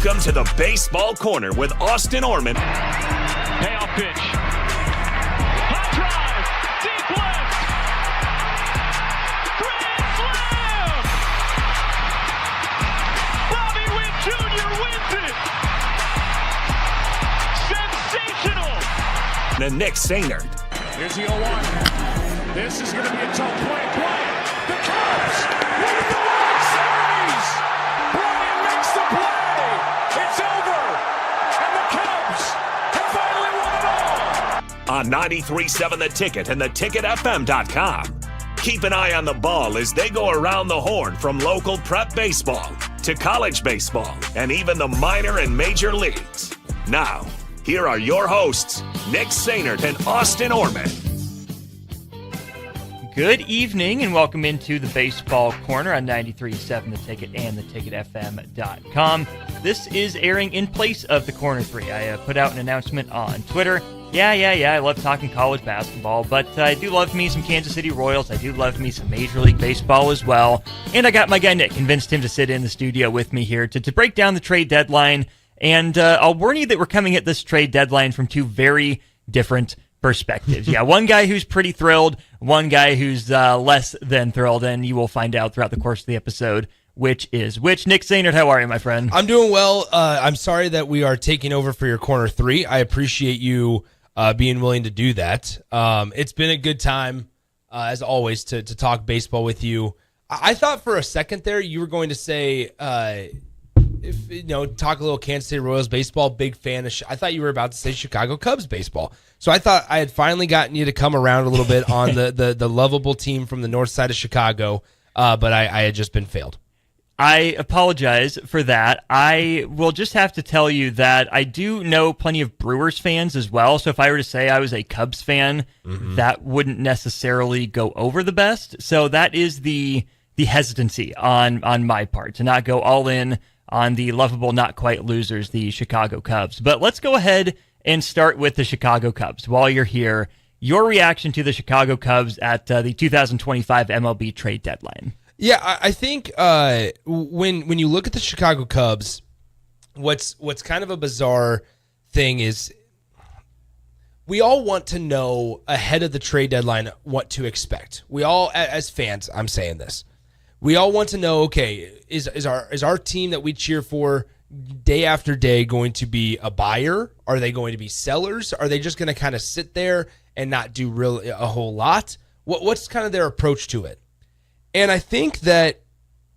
Welcome to the Baseball Corner with Austin Orman. Payoff pitch. High drive. Deep left. Grand slam. Bobby Witt Jr. wins it. Sensational. And Nick Sainert. Here's the 0-1. This is going to be a tough play. The Cubs win the World Series. Brian makes the play. It's over. And the Cubs have finally won it all. On 93.7 The Ticket and theticketfm.com. Keep an eye on the ball as they go around the horn from local prep baseball to college baseball and even the minor and major leagues. Now, here are your hosts, Nick Sainert and Austin Orman. Good evening and welcome into the Baseball Corner on 93.7 The Ticket and theticketfm.com. This is airing in place of the Corner 3. I put out an announcement on Twitter. Yeah, I love talking college basketball, but I do love me some Kansas City Royals. I do love me some Major League Baseball as well. And I got my guy Nick, convinced him to sit in the studio with me here to break down the trade deadline. And I'll warn you that we're coming at this trade deadline from two very different perspectives. Yeah, one guy who's pretty thrilled, one guy who's less than thrilled, and you will find out throughout the course of the episode which is which. Nick Sainert, how are you, my friend? I'm doing well. I'm sorry that we are taking over for your Corner 3. I appreciate you being willing to do that. It's been a good time, as always, to talk baseball with you. I thought for a second there you were going to say, talk a little Kansas City Royals baseball, big fan of I thought you were about to say Chicago Cubs baseball. So I thought I had finally gotten you to come around a little bit on the lovable team from the north side of Chicago, but I had just been failed. I apologize for that. I will just have to tell you that I do know plenty of Brewers fans as well. So if I were to say I was a Cubs fan, that wouldn't necessarily go over the best. So that is the hesitancy on my part to not go all in on the lovable, not quite losers, the Chicago Cubs. But let's go ahead and start with the Chicago Cubs. While you're here, your reaction to the Chicago Cubs at the 2025 MLB trade deadline. Yeah, I think when you look at the Chicago Cubs, what's kind of a bizarre thing is we all want to know ahead of the trade deadline what to expect. We all, as fans, I'm saying this, we all want to know, okay, is our team that we cheer for day after day going to be a buyer? Are they going to be sellers? Are they just going to kind of sit there and not do really a whole lot? What's kind of their approach to it? And I think that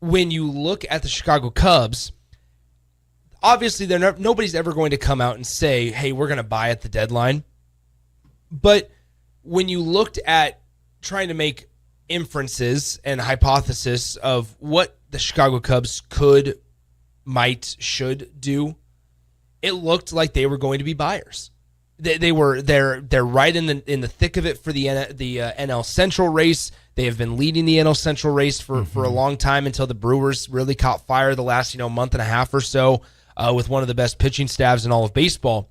when you look at the Chicago Cubs, obviously nobody's ever going to come out and say, hey, we're going to buy at the deadline. But when you looked at trying to make inferences and hypothesis of what the Chicago Cubs could, might, should do, it looked like they were going to be buyers. They're right in the thick of it for the NL Central race. They have been leading the NL Central race for a long time until the Brewers really caught fire the last month and a half or so with one of the best pitching staffs in all of baseball.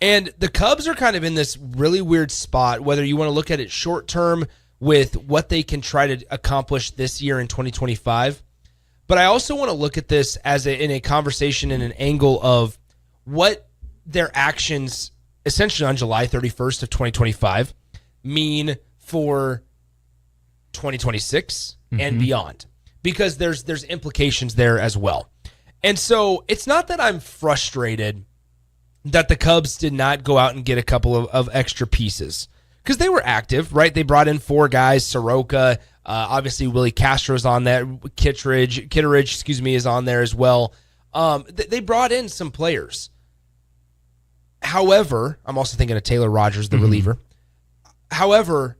And the Cubs are kind of in this really weird spot, whether you want to look at it short term with what they can try to accomplish this year in 2025. But I also want to look at this as in a conversation in an angle of what their actions essentially on July 31st of 2025 mean for 2026 and beyond, because there's implications there as well. And so it's not that I'm frustrated that the Cubs did not go out and get a couple of extra pieces, because they were active, right? They brought in 4 guys, Soroka, obviously Willie Castro's on there, Kitteridge, is on there as well. They brought in some players. However, I'm also thinking of Taylor Rogers, the reliever. However,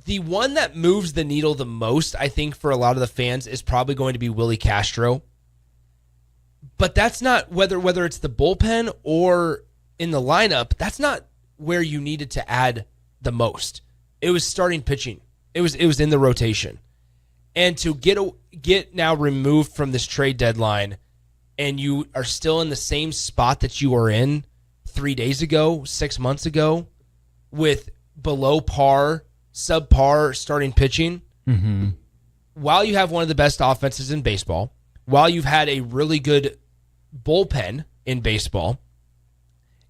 the one that moves the needle the most, I think, for a lot of the fans is probably going to be Willie Castro. But that's not, whether it's the bullpen or in the lineup, that's not where you needed to add the most. It was starting pitching. It was in the rotation. And to get now removed from this trade deadline, and you are still in the same spot that you were in 3 days ago, 6 months ago, with below par, subpar starting pitching, while you have one of the best offenses in baseball, while you've had a really good bullpen in baseball,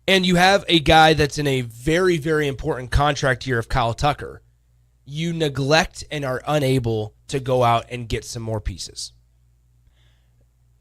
and you have a guy that's in a very, very important contract year of Kyle Tucker, you neglect and are unable to go out and get some more pieces.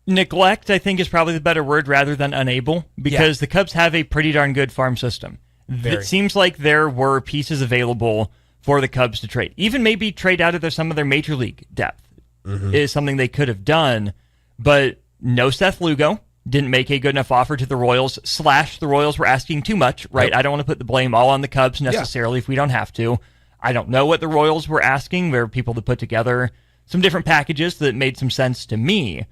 Neglect, I think, is probably the better word rather than unable, because the Cubs have a pretty darn good farm system. It seems like there were pieces available for the Cubs to trade. Even maybe trade out of some of their major league depth is something they could have done, but no Seth Lugo. Didn't make a good enough offer to the Royals, / the Royals were asking too much, right? Yep. I don't want to put the blame all on the Cubs necessarily if we don't have to. I don't know what the Royals were asking. There were people that put together some different packages that made some sense to me.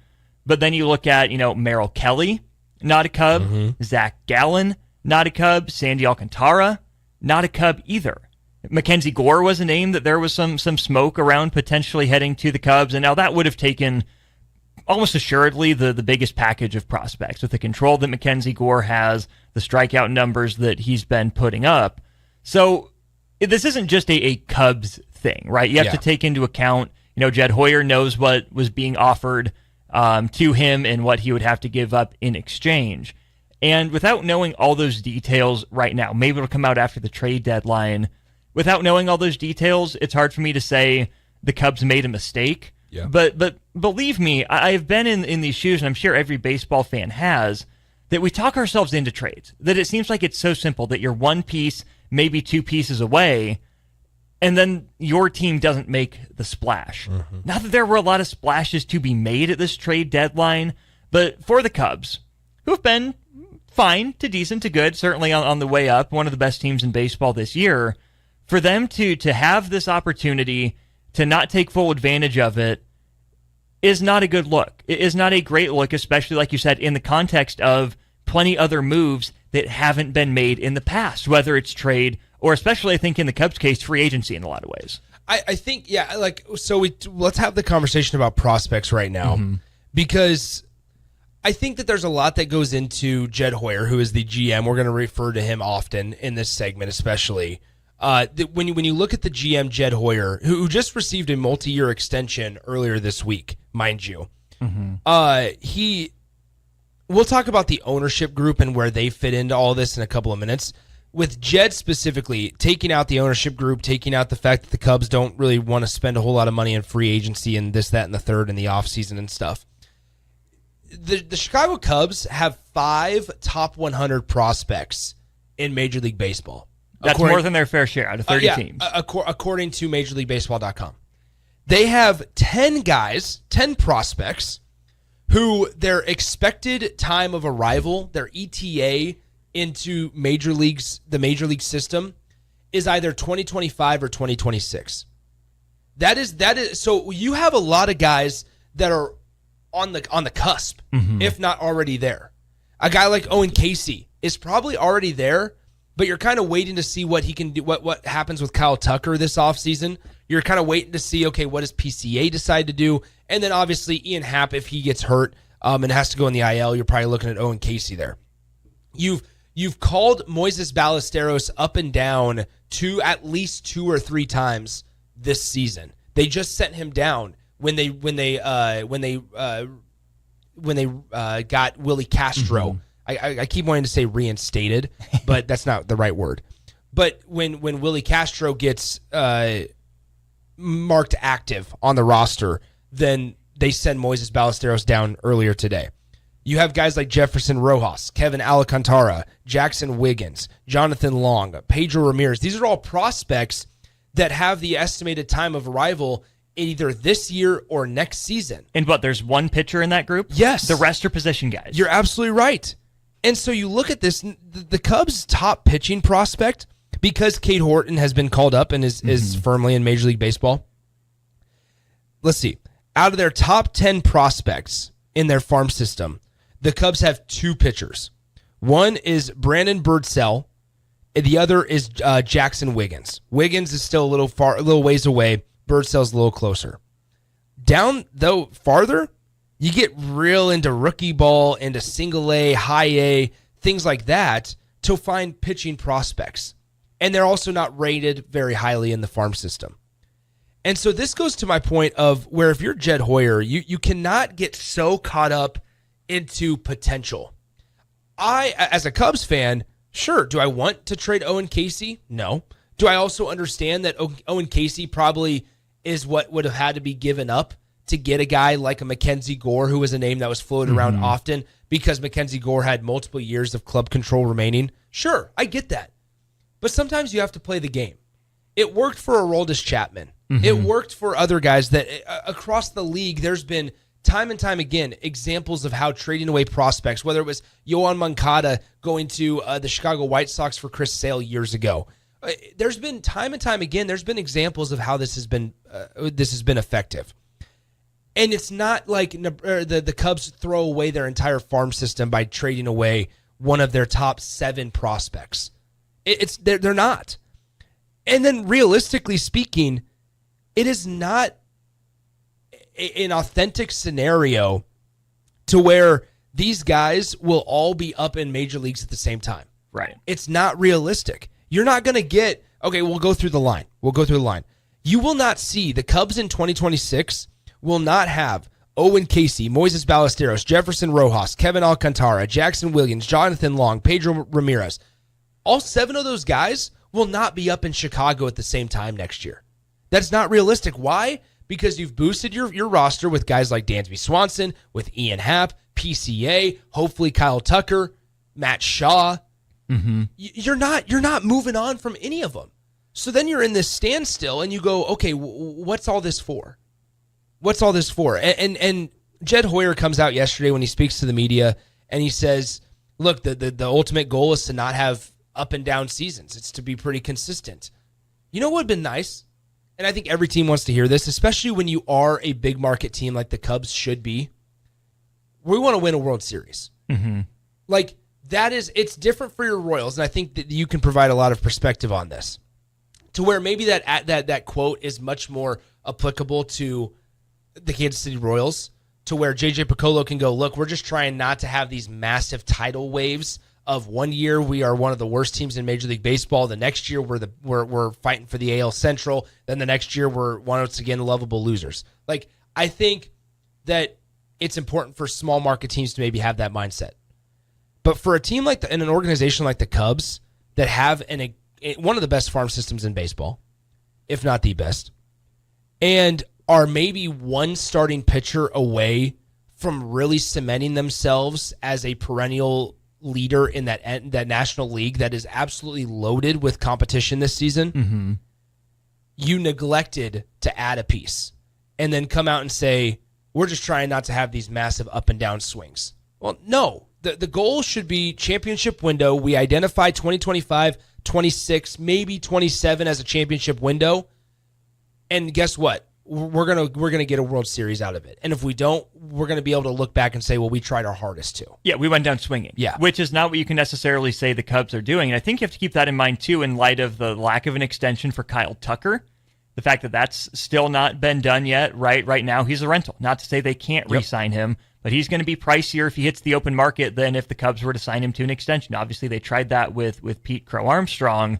But then you look at, Merrill Kelly, not a Cub. Zach Gallen, not a Cub. Sandy Alcantara, not a Cub either. Mackenzie Gore was a name that there was some smoke around potentially heading to the Cubs, and now that would have taken almost assuredly the biggest package of prospects with the control that Mackenzie Gore has, the strikeout numbers that he's been putting up. So this isn't just a Cubs thing, right? You have to take into account, Jed Hoyer knows what was being offered to him and what he would have to give up in exchange. And without knowing all those details right now, maybe it'll come out after the trade deadline. Without knowing all those details, it's hard for me to say the Cubs made a mistake. Yeah. But believe me, I've been in these shoes, and I'm sure every baseball fan has, that we talk ourselves into trades. That it seems like it's so simple that you're one piece, maybe two pieces away, and then your team doesn't make the splash. Not that there were a lot of splashes to be made at this trade deadline, but for the Cubs, who have been fine to decent to good, certainly on the way up, one of the best teams in baseball this year, for them to have this opportunity to not take full advantage of it is not a good look. It is not a great look, especially, like you said, in the context of plenty other moves that haven't been made in the past, whether it's trade or, especially, I think, in the Cubs' case, free agency in a lot of ways. I think, let's have the conversation about prospects right now, because I think that there's a lot that goes into Jed Hoyer, who is the GM. We're going to refer to him often in this segment, especially. When you look at the GM, Jed Hoyer, who just received a multi-year extension earlier this week, mind you, we'll talk about the ownership group and where they fit into all this in a couple of minutes. With Jed specifically, taking out the ownership group, taking out the fact that the Cubs don't really want to spend a whole lot of money in free agency and this, that, and the third in the offseason and stuff. The Chicago Cubs have 5 top 100 prospects in Major League Baseball. That's more than their fair share out of 30 teams. According to MajorLeagueBaseball.com. They have 10 guys, 10 prospects, who their expected time of arrival, their ETA into the Major League system, is either 2025 or 2026. That is so you have a lot of guys that are on the cusp, if not already there. A guy like Owen Casey is probably already there, but you're kind of waiting to see what he can do, what happens with Kyle Tucker this offseason. You're kind of waiting to see, okay, what does PCA decide to do? And then obviously Ian Happ, if he gets hurt and has to go in the IL, you're probably looking at Owen Casey there. You've called Moises Ballesteros up and down at least 2 or 3 times this season. They just sent him down when they got Willie Castro. I keep wanting to say reinstated, but that's not the right word. But when Willie Castro gets marked active on the roster, then they send Moises Ballesteros down earlier today. You have guys like Jefferson Rojas, Kevin Alcantara, Jackson Wiggins, Jonathan Long, Pedro Ramirez. These are all prospects that have the estimated time of arrival either this year or next season. And there's one pitcher in that group? Yes. The rest are position guys. You're absolutely right. And so you look at this, the Cubs' top pitching prospect, because Cade Horton has been called up and is firmly in Major League Baseball. Let's see. Out of their top 10 prospects in their farm system, the Cubs have 2 pitchers. One is Brandon Birdsell, and the other is Jackson Wiggins. Wiggins is still a little ways away. Birdsell's a little closer. Down, though, farther, you get real into rookie ball, into single A, high A, things like that to find pitching prospects. And they're also not rated very highly in the farm system. And so this goes to my point of where if you're Jed Hoyer, you cannot get so caught up into potential. I, as a Cubs fan, sure, do I want to trade Owen Casey? No. Do I also understand that Owen Casey probably is what would have had to be given up to get a guy like a Mackenzie Gore, who was a name that was floated around often because Mackenzie Gore had multiple years of club control remaining? Sure, I get that. But sometimes you have to play the game. It worked for Aroldis Chapman. It worked for other guys that across the league, there's been time and time again examples of how trading away prospects, whether it was Yoan Moncada going to the Chicago White Sox for Chris Sale years ago. There's been time and time again, there's been examples of how this has been effective. And it's not like the Cubs throw away their entire farm system by trading away one of their top 7 prospects. They're not. And then realistically speaking, it is not an authentic scenario to where these guys will all be up in major leagues at the same time. Right. It's not realistic. You're not going to get, okay, we'll go through the line. You will not see the Cubs in 2026 will not have Owen Casey, Moises Ballesteros, Jefferson Rojas, Kevin Alcantara, Jackson Williams, Jonathan Long, Pedro Ramirez. All 7 of those guys will not be up in Chicago at the same time next year. That's not realistic. Why? Because you've boosted your roster with guys like Dansby Swanson, with Ian Happ, PCA, hopefully Kyle Tucker, Matt Shaw. You're not moving on from any of them. So then you're in this standstill and you go, okay, what's all this for? What's all this for? And Jed Hoyer comes out yesterday when he speaks to the media and he says, look, the ultimate goal is to not have up and down seasons. It's to be pretty consistent. You know what would have been nice? And I think every team wants to hear this, especially when you are a big market team like the Cubs should be. We want to win a World Series. Like, it's different for your Royals, and I think that you can provide a lot of perspective on this, to where maybe that quote is much more applicable to the Kansas City Royals, to where JJ Piccolo can go, look, we're just trying not to have these massive tidal waves of one year we are one of the worst teams in Major League Baseball. The next year we're fighting for the AL Central. Then the next year we're once again lovable losers. Like, I think that it's important for small market teams to maybe have that mindset. But for a team in an organization like the Cubs that have one of the best farm systems in baseball, if not the best, and are maybe one starting pitcher away from really cementing themselves as a perennial leader in that National League that is absolutely loaded with competition this season, you neglected to add a piece and then come out and say, we're just trying not to have these massive up and down swings. Well, no. The goal should be championship window. We identify 2025, 26, maybe 27 as a championship window. And guess what? We're gonna get a World Series out of it. And if we don't, we're gonna be able to look back and say, well, we tried our hardest to. Yeah, we went down swinging. Yeah, which is not what you can necessarily say the Cubs are doing. And I think you have to keep that in mind too, in light of the lack of an extension for Kyle Tucker. The fact that that's still not been done yet. Right now, he's a rental. Not to say they can't re-sign him, but he's going to be pricier if he hits the open market than if the Cubs were to sign him to an extension. Obviously, they tried that with Pete Crow Armstrong.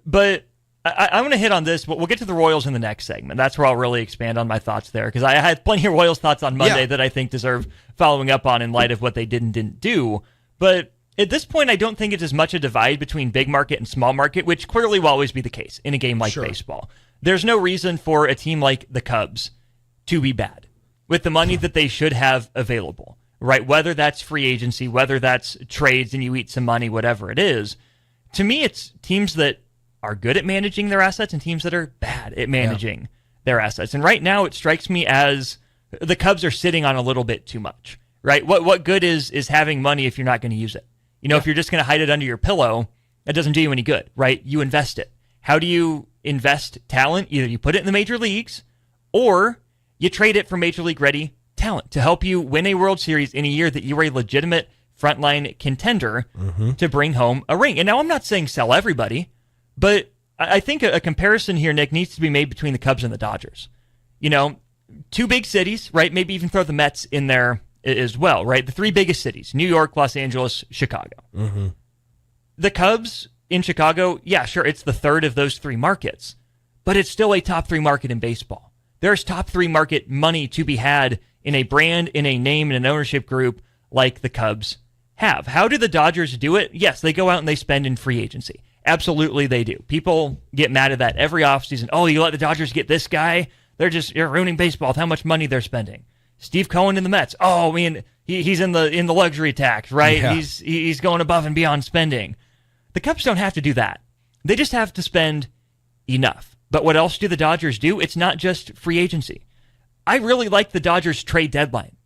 But I want to hit on this. We'll get to the Royals in the next segment. That's where I'll really expand on my thoughts there, because I had plenty of Royals thoughts on Monday that I think deserve following up on in light of what they did and didn't do. But at this point, I don't think it's as much a divide between big market and small market, which clearly will always be the case in a game like baseball. There's no reason for a team like the Cubs to be bad with the money that they should have available, right? Whether that's free agency, whether that's trades and you eat some money, whatever it is. To me, it's teams that are good at managing their assets and teams that are bad at managing their assets. And right now, it strikes me as the Cubs are sitting on a little bit too much, right? What good is having money if you're not going to use it? You know, if you're just going to hide it under your pillow, that doesn't do you any good, right? You invest it. How do you invest talent? Either you put it in the major leagues or you trade it for major league ready talent to help you win a World Series in a year that you are a legitimate frontline contender to bring home a ring. And now I'm not saying sell everybody, but I think a comparison here, Nick, needs to be made between the Cubs and the Dodgers. You know, two big cities, right? Maybe even throw the Mets in there as well, right? The three biggest cities, New York, Los Angeles, Chicago. The Cubs in Chicago, yeah, sure, it's the third of those three markets, but it's still a top three market in baseball. There's top three market money to be had in a brand, in a name, in an ownership group like the Cubs have. How do the Dodgers do it? Yes, they go out and they spend in free agency. Absolutely they do. People get mad at that every offseason. Oh, you let the Dodgers get this guy? You're ruining baseball with how much money they're spending. Steve Cohen in the Mets. Oh, I mean, he's in the luxury tax, right? Yeah. He's going above and beyond spending. The Cubs don't have to do that. They just have to spend enough. But what else do the Dodgers do? It's not just free agency. I really like the Dodgers trade deadline,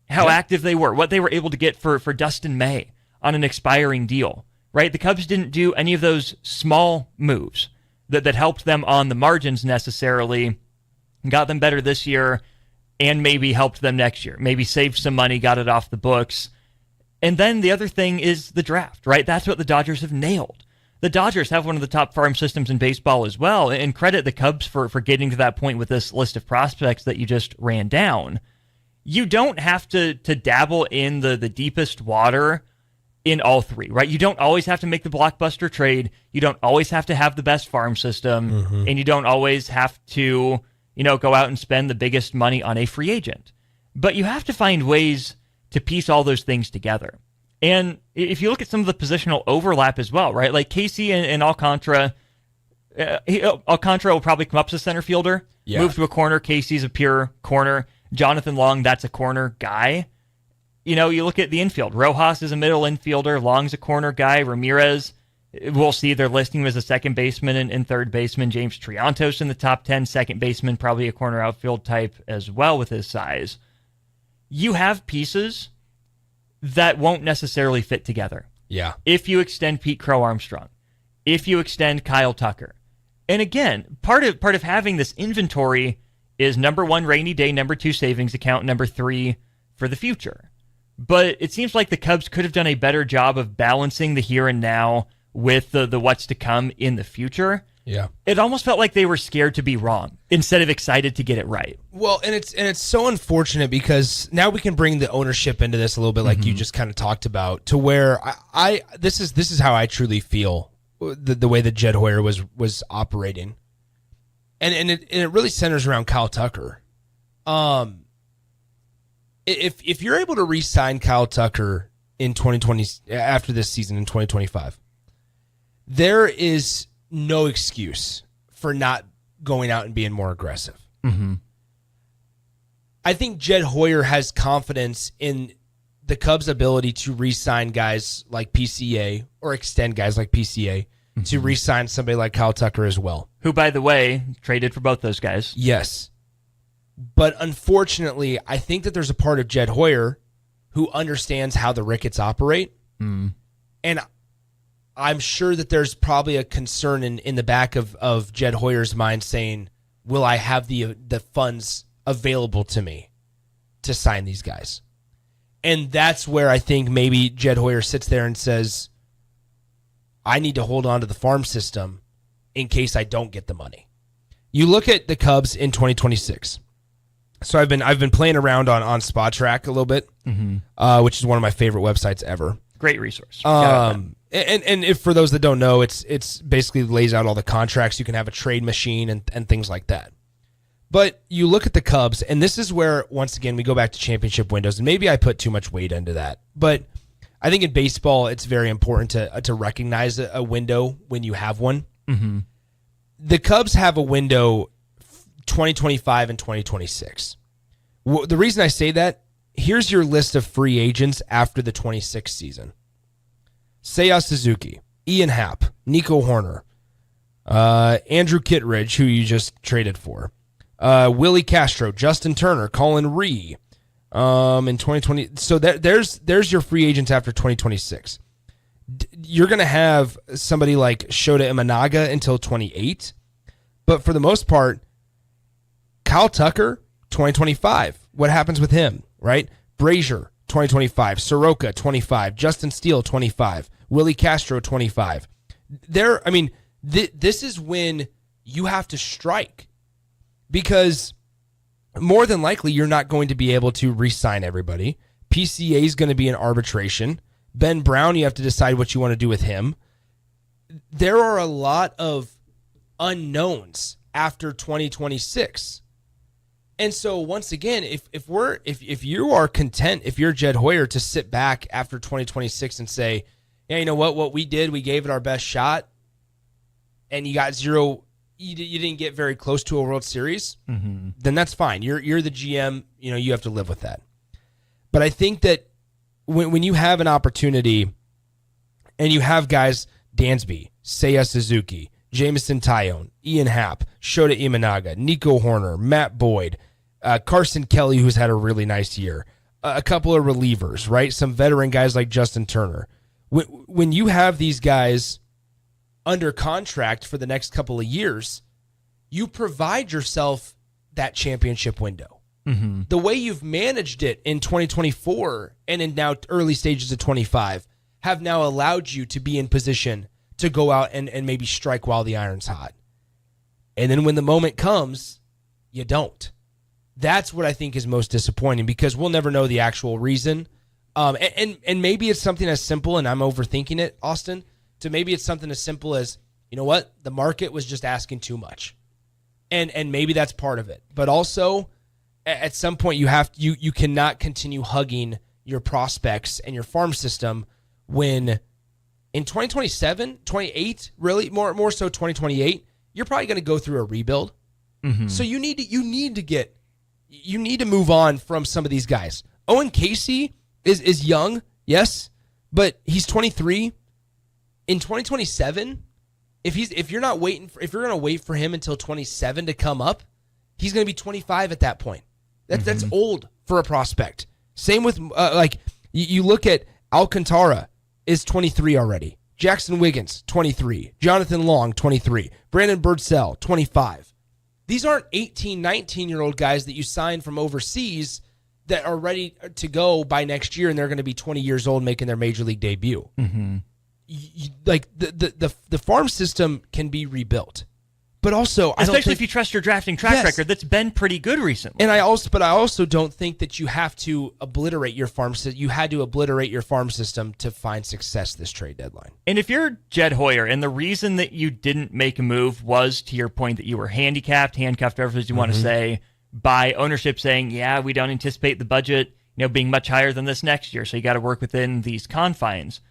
how active they were, what they were able to get for Dustin May on an expiring deal, right? The Cubs didn't do any of those small moves that helped them on the margins necessarily, got them better this year, and maybe helped them next year. Maybe saved some money, got it off the books. And then the other thing is the draft, right? That's what the Dodgers have nailed. The Dodgers have one of the top farm systems in baseball as well, and credit the Cubs for getting to that point with this list of prospects that you just ran down. You don't have to dabble in the deepest water in all three, right? You don't always have to make the blockbuster trade. You don't always have to have the best farm system, and you don't always have to, go out and spend the biggest money on a free agent. But you have to find ways to piece all those things together. And if you look at some of the positional overlap as well, right? Like Casey and Alcantara, Alcantara will probably come up as a center fielder, move to a corner. Casey's a pure corner. Jonathan Long, that's a corner guy. You look at the infield. Rojas is a middle infielder. Long's a corner guy. Ramirez, we'll see, they're listing him as a second baseman and third baseman. James Triantos in the top 10, second baseman, probably a corner outfield type as well with his size. You have pieces that won't necessarily fit together. Yeah. If you extend Pete Crow Armstrong, if you extend Kyle Tucker. And again, part of having this inventory is number 1, rainy day, number 2, savings account, number 3, for the future. But it seems like the Cubs could have done a better job of balancing the here and now with the what's to come in the future. Yeah. It almost felt like they were scared to be wrong instead of excited to get it right. Well, and it's so unfortunate because now we can bring the ownership into this a little bit, like you just kind of talked about, to where this is how I truly feel the way that Jed Hoyer was operating, and it really centers around Kyle Tucker. If you're able to re-sign Kyle Tucker in 2020 after this season in 2025, there is no excuse for not going out and being more aggressive. I think Jed Hoyer has confidence in the Cubs' ability to re-sign guys like PCA or extend guys like PCA to re-sign somebody like Kyle Tucker as well. Who, by the way, traded for both those guys. Yes. But unfortunately, I think that there's a part of Jed Hoyer who understands how the Ricketts operate. And I'm sure that there's probably a concern in the back of Jed Hoyer's mind saying, will I have the funds available to me to sign these guys? And that's where I think maybe Jed Hoyer sits there and says, I need to hold on to the farm system in case I don't get the money. You look at the Cubs in 2026. So I've been playing around on Spot Track a little bit, which is one of my favorite websites ever. Great resource. And if for those that don't know, it's basically lays out all the contracts. You can have a trade machine and things like that. But you look at the Cubs, and this is where, once again, we go back to championship windows, and maybe I put too much weight into that. But I think in baseball, it's very important to recognize a window when you have one. The Cubs have a window 2025 and 2026. The reason I say that, here's your list of free agents after the 26th season. Seiya Suzuki, Ian Happ, Nico Horner, Andrew Kittredge, who you just traded for, Willie Castro, Justin Turner, Colin Ree, in 2020. So there's your free agents after 2026. You're going to have somebody like Shota Imanaga until 28. But for the most part, Kyle Tucker, 2025. What happens with him, right? Brazier, 2025. Soroka, 25. Justin Steele, 25. Willie Castro, 25. This is when you have to strike, because more than likely you're not going to be able to re-sign everybody. PCA is going to be in arbitration. Ben Brown, you have to decide what you want to do with him. There are a lot of unknowns after 2026. And so once again, if you are content, if you're Jed Hoyer, to sit back after 2026 and say, yeah, you know what we did, we gave it our best shot, and you got zero, you didn't get very close to a World Series, then that's fine. You're the GM, you have to live with that. But I think that when you have an opportunity and you have guys, Dansby, Seiya Suzuki, Jameson Taillon, Ian Happ, Shota Imanaga, Nico Horner, Matt Boyd, Carson Kelly, who's had a really nice year, a couple of relievers, right? Some veteran guys like Justin Turner. When you have these guys under contract for the next couple of years, you provide yourself that championship window. The way you've managed it in 2024 and in now early stages of 25 have now allowed you to be in position to go out and maybe strike while the iron's hot. And then when the moment comes, you don't. That's what I think is most disappointing, because we'll never know the actual reason. And maybe it's something as simple, and I'm overthinking it, Austin, to maybe it's something as simple as, you know what, the market was just asking too much. And maybe that's part of it. But also, at some point, you cannot continue hugging your prospects and your farm system when in 2027, 28, really more so 2028, you're probably going to go through a rebuild. So you need to move on from some of these guys. Owen Casey is young, yes, but he's 23. In 2027, if you're going to wait for him until 27 to come up, he's going to be 25 at that point. That's old for a prospect. Same with you look at Alcantara is 23 already. Jackson Wiggins, 23. Jonathan Long, 23. Brandon Birdsell, 25. These aren't 18, 19-year-old guys that you signed from overseas that are ready to go by next year, and they're going to be 20 years old making their major league debut. The farm system can be rebuilt. But also, especially if you trust your drafting track record, that's been pretty good recently. And I also don't think that you have to obliterate your farm system. You had to obliterate your farm system to find success this trade deadline. And if you're Jed Hoyer, and the reason that you didn't make a move was, to your point, that you were handcuffed, whatever you want to say, by ownership saying, yeah, we don't anticipate the budget, being much higher than this next year, so you got to work within these confines.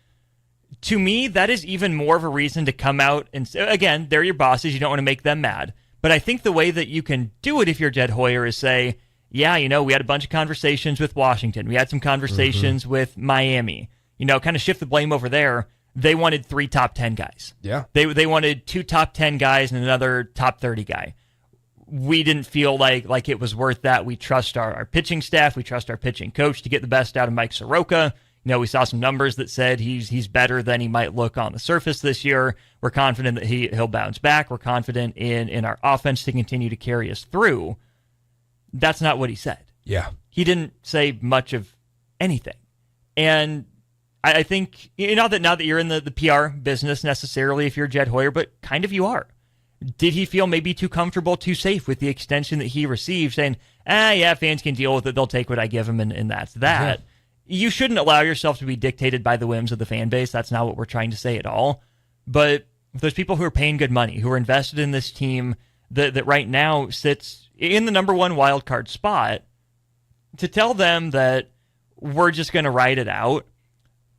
To me, that is even more of a reason to come out and say, again, they're your bosses. You don't want to make them mad. But I think the way that you can do it if you're Jed Hoyer is say, yeah, we had a bunch of conversations with Washington. We had some conversations with Miami. Kind of shift the blame over there. They wanted 3 top 10 guys. Yeah. They wanted 2 top 10 guys and another top 30 guy. We didn't feel like it was worth that. We trust our pitching staff. We trust our pitching coach to get the best out of Mike Soroka. We saw some numbers that said he's better than he might look on the surface this year. We're confident that he'll bounce back. We're confident in our offense to continue to carry us through. That's not what he said. Yeah. He didn't say much of anything. And I think, not that you're in the PR business necessarily if you're Jed Hoyer, but kind of you are. Did he feel maybe too comfortable, too safe with the extension that he received, saying, yeah, fans can deal with it. They'll take what I give them, and that's that. Yeah. You shouldn't allow yourself to be dictated by the whims of the fan base. That's not what we're trying to say at all. But those people who are paying good money, who are invested in this team that right now sits in the number 1 wild card spot, to tell them that we're just going to ride it out,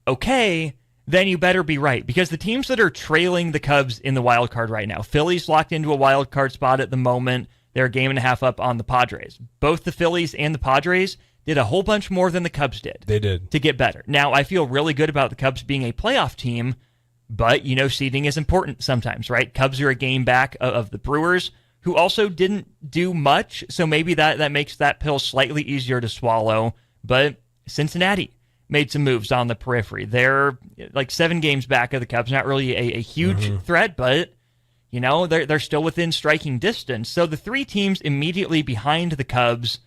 okay, then you better be right. Because the teams that are trailing the Cubs in the wild card right now, Phillies locked into a wild card spot at the moment. They're a game and a half up on the Padres. Both the Phillies and the Padres did a whole bunch more than the Cubs did. They did. To get better. Now, I feel really good about the Cubs being a playoff team, but, seeding is important sometimes, right? Cubs are a game back of the Brewers, who also didn't do much, so maybe that makes that pill slightly easier to swallow. But Cincinnati made some moves on the periphery. They're like 7 games back of the Cubs, not really a huge threat, but, they're still within striking distance. So the 3 teams immediately behind the Cubs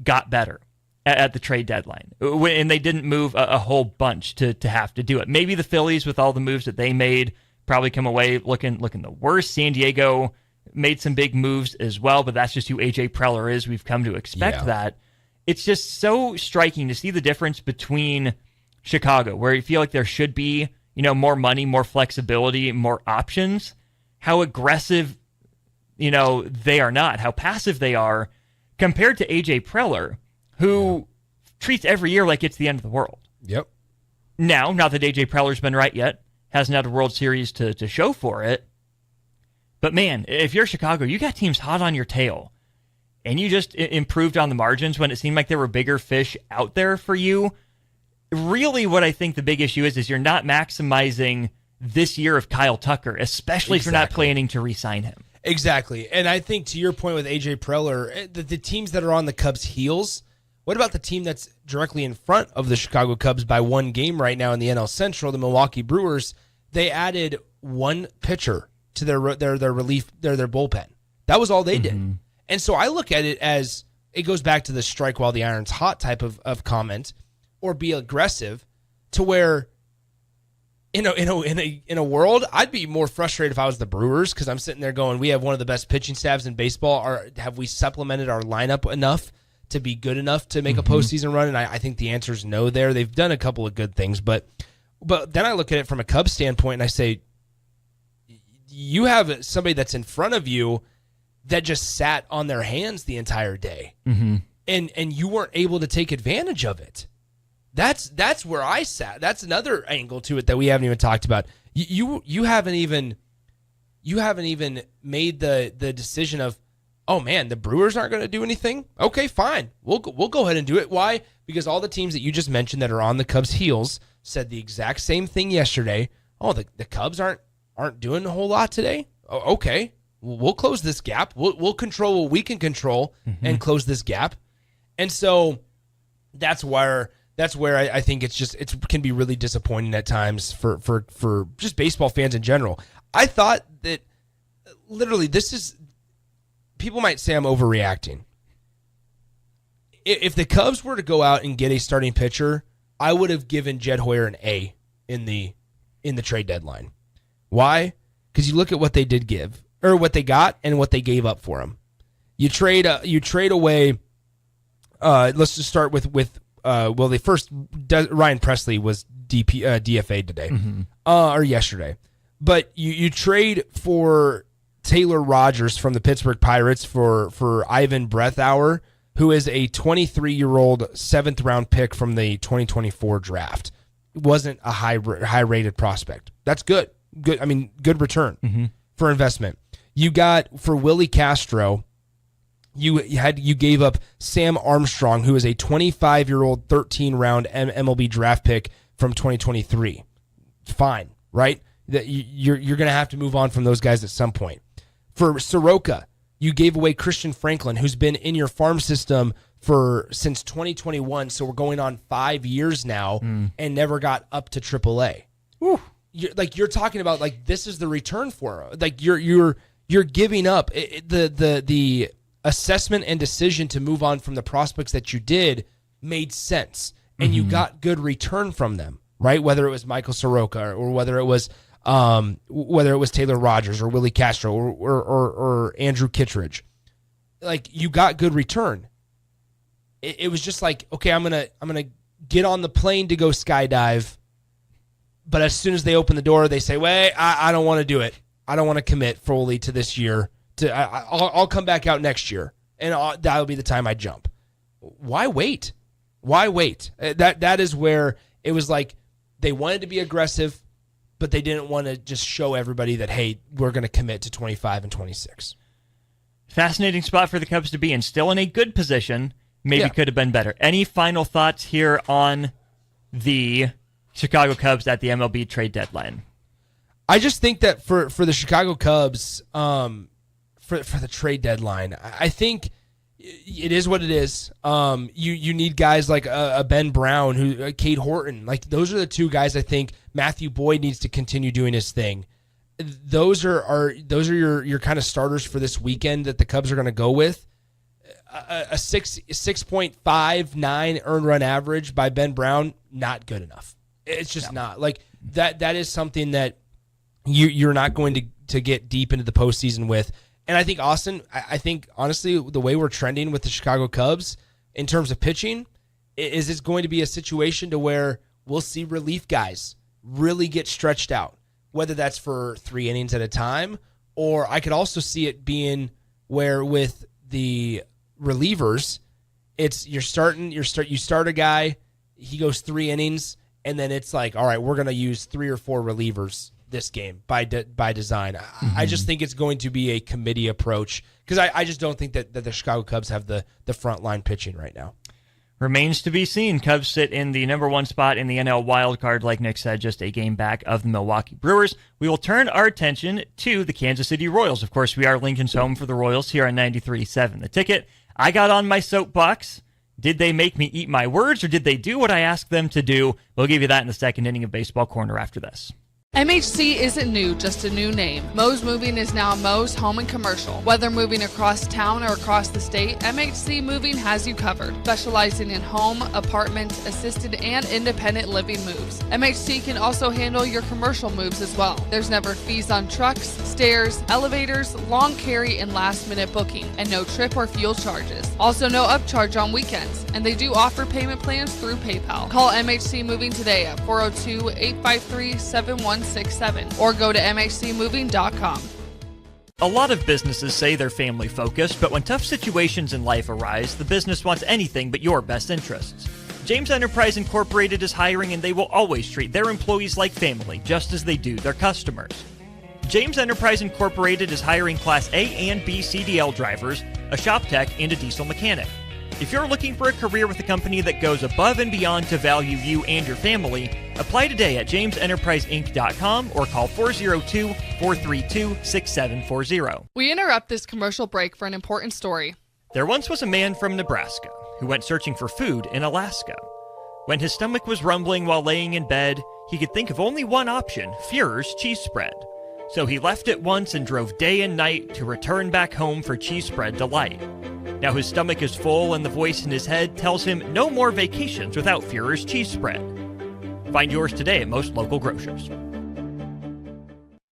got better at the trade deadline, and they didn't move a whole bunch to have to do it. Maybe the Phillies, with all the moves that they made, probably come away looking the worst. San Diego made some big moves as well, but that's just who A.J. Preller is. We've come to expect that. It's just so striking to see the difference between Chicago, where you feel like there should be, more money, more flexibility, more options, how aggressive, they are not, how passive they are, compared to A.J. Preller, who treats every year like it's the end of the world. Yep. Now, not that A.J. Preller's been right yet, hasn't had a World Series to show for it, but man, if you're Chicago, you got teams hot on your tail, and you just improved on the margins when it seemed like there were bigger fish out there for you. Really, what I think the big issue is you're not maximizing this year of Kyle Tucker, especially if you're not planning to re-sign him. Exactly. And I think to your point with A.J. Preller, the teams that are on the Cubs' heels, what about the team that's directly in front of the Chicago Cubs by one game right now in the NL Central, the Milwaukee Brewers? They added one pitcher to their relief, their bullpen. That was all they did. And so I look at it as, it goes back to the strike while the iron's hot type of comment, or be aggressive, to where in a world, I'd be more frustrated if I was the Brewers, because I'm sitting there going, we have one of the best pitching staffs in baseball. Have we supplemented our lineup enough to be good enough to make a postseason run? And I think the answer is no there. They've done a couple of good things, but then I look at it from a Cubs standpoint and I say, you have somebody that's in front of you that just sat on their hands the entire day, and you weren't able to take advantage of it. That's where I sat. That's another angle to it that we haven't even talked about. You haven't even made the decision of, oh man, the Brewers aren't going to do anything. Okay, fine, we'll go ahead and do it. Why? Because all the teams that you just mentioned that are on the Cubs' heels said the exact same thing yesterday. Oh, the Cubs aren't doing a whole lot today. Oh, okay, we'll close this gap. We'll control what we can control and close this gap. And so that's where I think it can be really disappointing at times for just baseball fans in general. I thought that literally people might say I'm overreacting. If the Cubs were to go out and get a starting pitcher, I would have given Jed Hoyer an A in the trade deadline. Why? Because you look at what they did give, or what they got and what they gave up for him. You trade away. Let's just start with they first, Ryan Presley was DFA today, or yesterday. But you trade for Taylor Rogers from the Pittsburgh Pirates for Ivan Breathauer, who is a 23-year-old 7th-round pick from the 2024 draft. Wasn't a high-rated prospect. That's good. Good. I mean, good return for investment. You got for Willie Castro. You gave up Sam Armstrong, who is a 25-year-old 13-round MLB draft pick from 2023. Fine, right? That you're going to have to move on from those guys at some point. For Soroka, you gave away Christian Franklin, who's been in your farm system since 2021, so we're going on 5 years now, and never got up to AAA. Whew. You're talking about this is the return for her. You're giving up the assessment and decision to move on from the prospects that you did made sense, and you got good return from them, right? Whether it was Michael Soroka or whether it was Taylor Rogers or Willie Castro or Andrew Kittredge, you got good return. It was just okay, I'm gonna get on the plane to go skydive, but as soon as they open the door, they say, "Wait, I don't want to do it. I don't want to commit fully to this year. I'll come back out next year, and that'll be the time I jump." Why wait? Why wait? That is where it was they wanted to be aggressive, but they didn't want to just show everybody that, hey, we're going to commit to 25 and 26. Fascinating spot for the Cubs to be in. Still in a good position. Maybe could have been better. Any final thoughts here on the Chicago Cubs at the MLB trade deadline? I just think that for the Chicago Cubs, for the trade deadline, I think it is what it is. You need guys like a Ben Brown, Cade Horton. Those are the two guys I think. Matthew Boyd needs to continue doing his thing. Those are your kind of starters for this weekend that the Cubs are going to go with. A 6.59 earned run average by Ben Brown, not good enough. It's just not that. That is something that you're not going to get deep into the postseason with. And I think, Austin, I think, honestly, the way we're trending with the Chicago Cubs in terms of pitching is it's going to be a situation to where we'll see relief guys really get stretched out, whether that's for 3 innings at a time, or I could also see it being where with the relievers, you start a guy, he goes 3 innings, and then it's like, all right, we're going to use 3 or 4 relievers this game by design. I just think it's going to be a committee approach because I just don't think that the Chicago Cubs have the frontline pitching right now. Remains to be seen. Cubs sit in the number 1 spot in the NL wildcard, like Nick said, just a game back of the Milwaukee Brewers. We will turn our attention to the Kansas City Royals. Of course, we are Lincoln's home for the Royals here on 93.7 The Ticket. I got on my soapbox. Did they make me eat my words, or did they do what I asked them to do? We'll give you that in the second inning of Baseball Corner after this. MHC isn't new, just a new name. Moe's Moving is now Moe's Home and Commercial. Whether moving across town or across the state, MHC Moving has you covered. Specializing in home, apartment, assisted, and independent living moves. MHC can also handle your commercial moves as well. There's never fees on trucks, stairs, elevators, long carry, and last-minute booking, and no trip or fuel charges. Also no upcharge on weekends, and they do offer payment plans through PayPal. Call MHC Moving today at 402-853-7167 or go to mhcmoving.com. A lot of businesses say they're family focused, but when tough situations in life arise, the business wants anything but your best interests. James Enterprise Incorporated is hiring, and they will always treat their employees like family, just as they do their customers. James Enterprise Incorporated is hiring Class A and B CDL drivers, a shop tech, and a diesel mechanic. If you're looking for a career with a company that goes above and beyond to value you and your family, apply today at jamesenterpriseinc.com or call 402-432-6740. We interrupt this commercial break for an important story. There once was a man from Nebraska who went searching for food in Alaska. When his stomach was rumbling while laying in bed, he could think of only one option, Führer's cheese spread. So he left at once and drove day and night to return back home for cheese spread delight. Now his stomach is full and the voice in his head tells him no more vacations without Führer's cheese spread. Find yours today at most local grocers.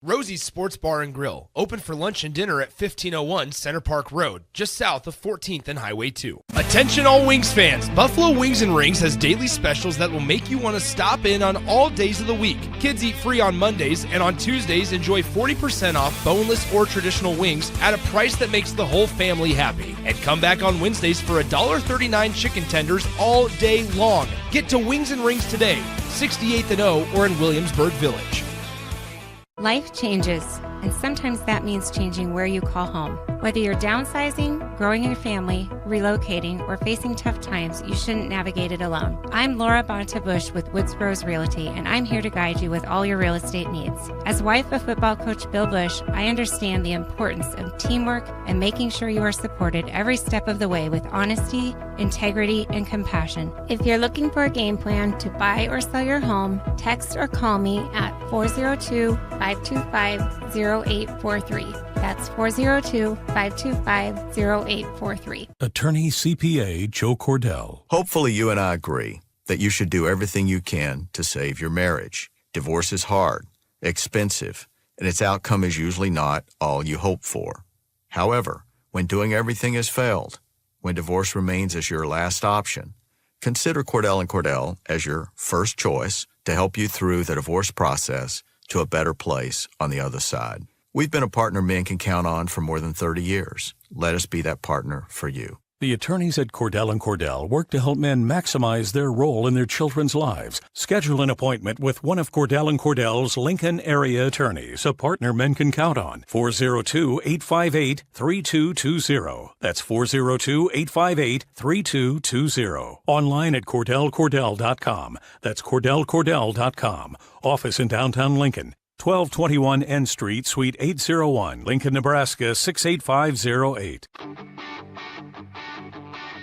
Rosie's Sports Bar and Grill, open for lunch and dinner at 1501 Center Park Road, just south of 14th and Highway 2. Attention all Wings fans, Buffalo Wings and Rings has daily specials that will make you want to stop in on all days of the week. Kids eat free on Mondays, and on Tuesdays enjoy 40% off boneless or traditional wings at a price that makes the whole family happy. And come back on Wednesdays for $1.39 chicken tenders all day long. Get to Wings and Rings today, 68th and O or in Williamsburg Village. Life changes, and sometimes that means changing where you call home. Whether you're downsizing, growing your family, relocating, or facing tough times, you shouldn't navigate it alone. I'm Laura Bonta-Bush with Woods Bros Realty, and I'm here to guide you with all your real estate needs. As wife of football coach Bill Bush, I understand the importance of teamwork and making sure you are supported every step of the way with honesty, integrity, and compassion. If you're looking for a game plan to buy or sell your home, text or call me at 402-525-0843. That's 402-525-0843. Attorney CPA Joe Cordell. Hopefully you and I agree that you should do everything you can to save your marriage. Divorce is hard, expensive, and its outcome is usually not all you hope for. However, when doing everything has failed, when divorce remains as your last option, consider Cordell & Cordell as your first choice to help you through the divorce process to a better place on the other side. We've been a partner men can count on for more than 30 years. Let us be that partner for you. The attorneys at Cordell & Cordell work to help men maximize their role in their children's lives. Schedule an appointment with one of Cordell & Cordell's Lincoln area attorneys, a partner men can count on. 402-858-3220. That's 402-858-3220. Online at CordellCordell.com. That's CordellCordell.com. Office in downtown Lincoln. 1221 N Street, Suite 801, Lincoln, Nebraska 68508.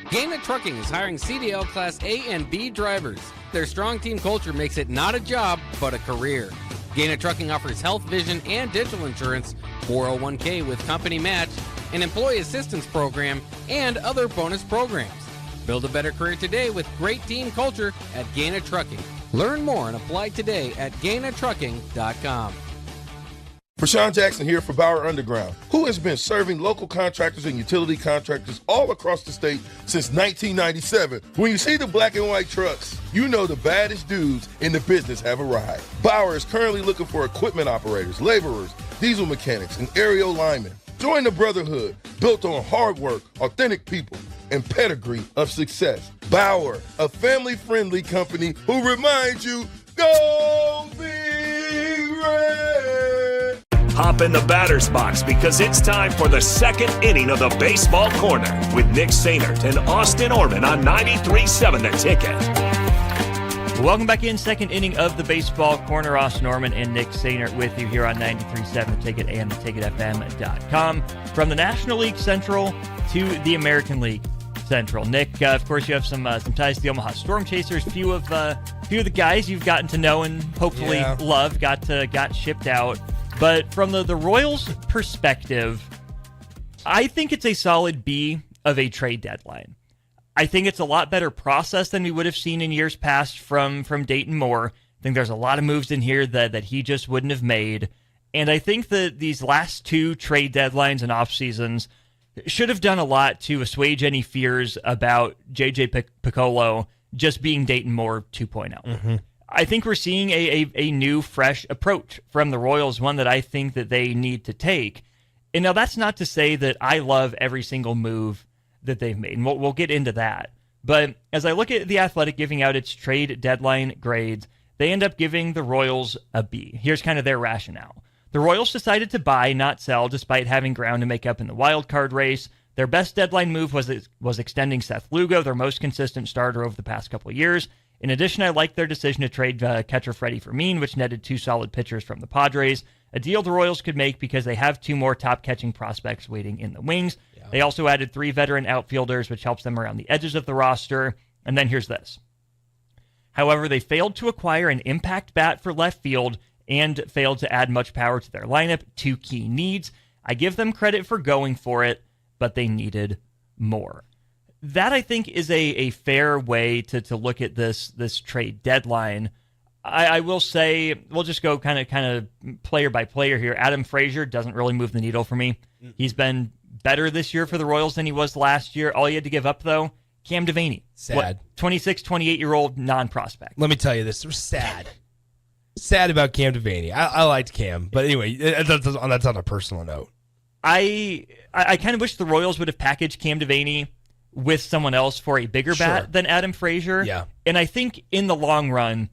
Gaina Trucking is hiring CDL Class A and B drivers. Their strong team culture makes it not a job, but a career. Gaina Trucking offers health, vision, and dental insurance, 401k with company match, an employee assistance program, and other bonus programs. Build a better career today with great team culture at Gaina Trucking. Learn more and apply today at GainaTrucking.com. Rashawn Jackson here for Bauer Underground, who has been serving local contractors and utility contractors all across the state since 1997. When you see the black and white trucks, you know the baddest dudes in the business have arrived. Bauer is currently looking for equipment operators, laborers, diesel mechanics, and aerial linemen. Join the brotherhood built on hard work, authentic people, and pedigree of success. Bauer, a family-friendly company who reminds you, go Big Red! Hop in the batter's box because it's time for the second inning of the Baseball Corner with Nick Sainert and Austin Orman on 93.7 The Ticket. Welcome back in, second inning of the Baseball Corner. Austin Orman and Nick Sainert with you here on 93.7 The Ticket and theticketfm.com. From the National League Central to the American League Central. Nick, of course, you have some ties to the Omaha Storm Chasers. Few of the guys you've gotten to know and hopefully love got shipped out. But from the Royals' perspective, I think it's a solid B of a trade deadline. I think it's a lot better process than we would have seen in years past from Dayton Moore. I think there's a lot of moves in here that he just wouldn't have made. And I think that these last two trade deadlines and off seasons should have done a lot to assuage any fears about J.J. Piccolo just being Dayton Moore 2.0. Mm-hmm. I think we're seeing a new, fresh approach from the Royals, one that I think that they need to take. And now that's not to say that I love every single move that they've made, and we'll get into that. But as I look at The Athletic giving out its trade deadline grades, they end up giving the Royals a B. Here's kind of their rationale. The Royals decided to buy, not sell, despite having ground to make up in the wild card race. Their best deadline move was extending Seth Lugo, their most consistent starter over the past couple of years. In addition, I like their decision to trade catcher Freddie Fermin, which netted two solid pitchers from the Padres, a deal the Royals could make because they have two more top catching prospects waiting in the wings. Yeah. They also added 3 veteran outfielders, which helps them around the edges of the roster. And then here's this. However, they failed to acquire an impact bat for left field and failed to add much power to their lineup, 2 key needs. I give them credit for going for it, but they needed more. That, I think, is a fair way to look at this trade deadline. I will say, we'll just go kind of player by player here. Adam Frazier doesn't really move the needle for me. He's been better this year for the Royals than he was last year. All he had to give up, though, Cam Devaney. Sad. 26, 28-year-old non-prospect. Let me tell you this. We're sad. Sad about Cam Devaney. I liked Cam. But anyway, that's on a personal note. I kind of wish the Royals would have packaged Cam Devaney with someone else for a bigger bat than Adam Frazier. Yeah. And I think in the long run,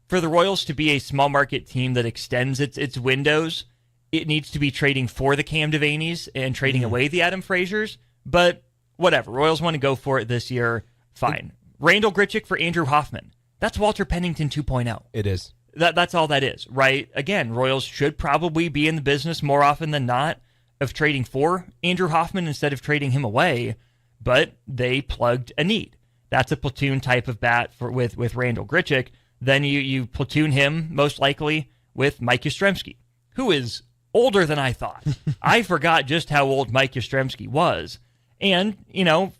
for the Royals to be a small market team that extends its windows, it needs to be trading for the Cam Devaneys and trading away the Adam Fraziers. But whatever. Royals want to go for it this year. Fine. Randall Grichuk for Andrew Hoffman. That's Walter Pennington 2.0. It is. That's all that is, right? Again, Royals should probably be in the business more often than not of trading for Andrew Hoffman instead of trading him away, but they plugged a need. That's a platoon type of bat with Randall Grichuk. Then you platoon him, most likely, with Mike Yastrzemski, who is older than I thought. I forgot just how old Mike Yastrzemski was. And,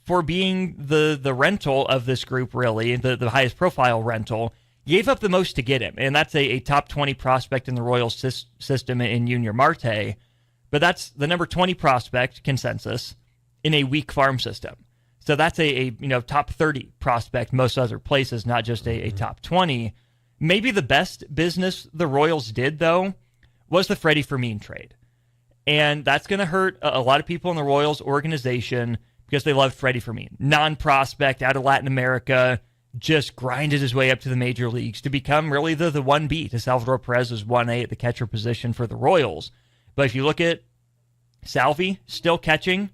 for being the rental of this group, really, the highest profile rental, gave up the most to get him. And that's a top 20 prospect in the Royals system in Junior Marte. But that's the number 20 prospect consensus in a weak farm system. So that's a top 30 prospect most other places, not just a top 20. Maybe the best business the Royals did, though, was the Freddie Fermin trade. And that's going to hurt a lot of people in the Royals organization because they loved Freddie Fermin. Non-prospect out of Latin America, just grinded his way up to the major leagues to become really the 1B to Salvador Perez's 1A at the catcher position for the Royals. But if you look at Salvi, still catching,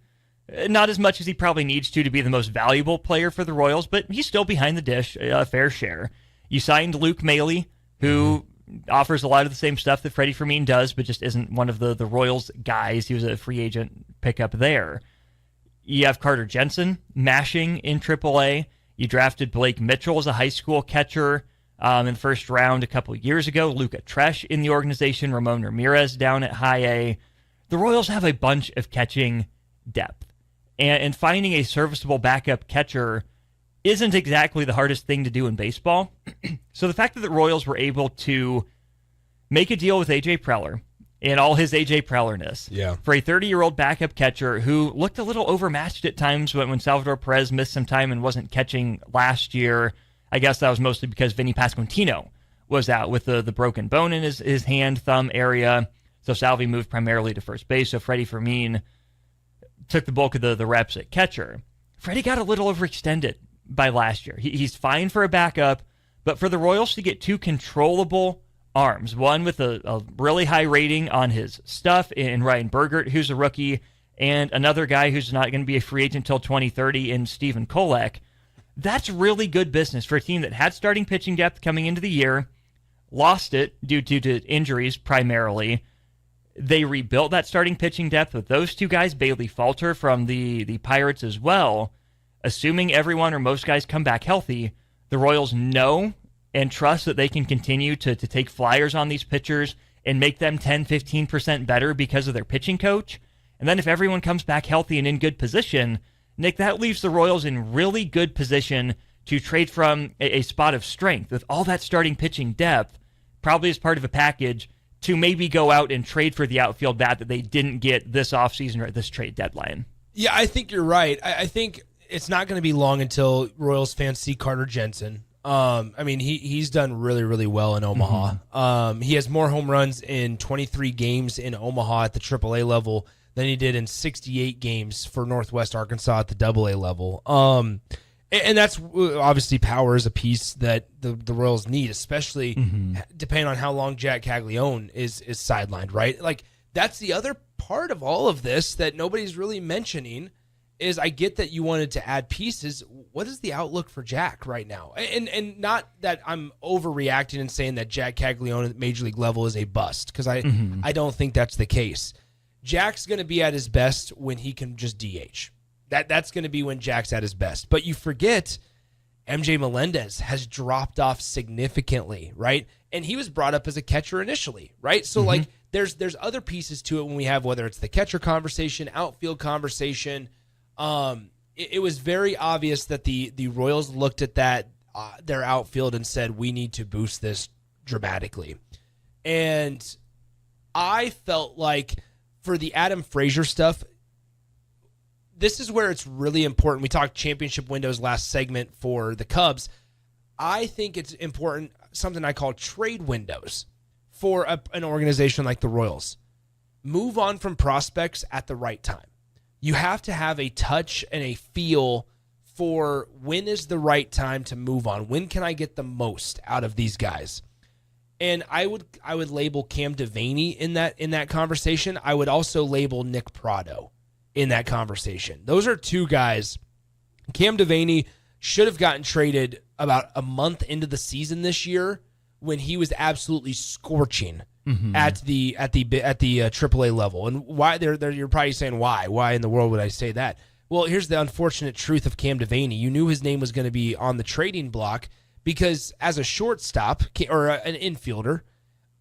not as much as he probably needs to be the most valuable player for the Royals, but he's still behind the dish, a fair share. You signed Luke Maley, who offers a lot of the same stuff that Freddie Fermin does, but just isn't one of the Royals guys. He was a free agent pickup there. You have Carter Jensen mashing in AAA. You drafted Blake Mitchell as a high school catcher in the first round a couple of years ago. Luca Tresh in the organization. Ramon Ramirez down at high A. The Royals have a bunch of catching depth. And finding a serviceable backup catcher isn't exactly the hardest thing to do in baseball. So the fact that the Royals were able to make a deal with A.J. Preller in all his A.J. Prellerness for a 30-year-old backup catcher who looked a little overmatched at times when Salvador Perez missed some time and wasn't catching last year. I guess that was mostly because Vinny Pasquantino was out with the broken bone in his hand, thumb area. So Salvi moved primarily to first base, so Freddie Fermin took the bulk of the reps at catcher. Freddie got a little overextended by last year. He's fine for a backup, but for the Royals to get two controllable arms, one with a really high rating on his stuff in Ryan Bergert, who's a rookie, and another guy who's not going to be a free agent until 2030 in Stephen Kolek, that's really good business for a team that had starting pitching depth coming into the year, lost it due to injuries primarily. They rebuilt that starting pitching depth with those two guys, Bailey Falter from the Pirates as well. Assuming everyone or most guys come back healthy, the Royals know and trust that they can continue to take flyers on these pitchers and make them 10, 15% better because of their pitching coach. And then if everyone comes back healthy and in good position, Nick, that leaves the Royals in really good position to trade from a spot of strength with all that starting pitching depth, probably as part of a package, to maybe go out and trade for the outfield bat that they didn't get this offseason or at this trade deadline. Yeah, I think you're right. I think it's not going to be long until Royals fans see Carter Jensen. I mean, he's done really, really well in Omaha. Mm-hmm. He has more home runs in 23 games in Omaha at the AAA level than he did in 68 games for Northwest Arkansas at the AA level. And that's obviously power is a piece that the Royals need, especially depending on how long Jack Caglione is sidelined, right? Like, that's the other part of all of this that nobody's really mentioning is I get that you wanted to add pieces. What is the outlook for Jack right now? And not that I'm overreacting and saying that Jack Caglione at Major League level is a bust, because I don't think that's the case. Jack's going to be at his best when he can just DH. That's going to be when Jack's at his best. But you forget MJ Melendez has dropped off significantly, right? And he was brought up as a catcher initially, right? So like there's other pieces to it when we have, whether it's the catcher conversation, outfield conversation. It was very obvious that the Royals looked at that their outfield and said, we need to boost this dramatically. And I felt like for the Adam Frazier stuff, this is where it's really important. We talked championship windows last segment for the Cubs. I think it's important, something I call trade windows for an organization like the Royals. Move on from prospects at the right time. You have to have a touch and a feel for when is the right time to move on. When can I get the most out of these guys? And I would label Cam Devaney in that conversation. I would also label Nick Prado in that conversation. Those are two guys. Cam Devaney should have gotten traded about a month into the season this year when he was absolutely scorching at the AAA level. And why you're probably saying why in the world would I say that? Well, here's the unfortunate truth of Cam Devaney. You knew his name was going to be on the trading block because as a shortstop or an infielder,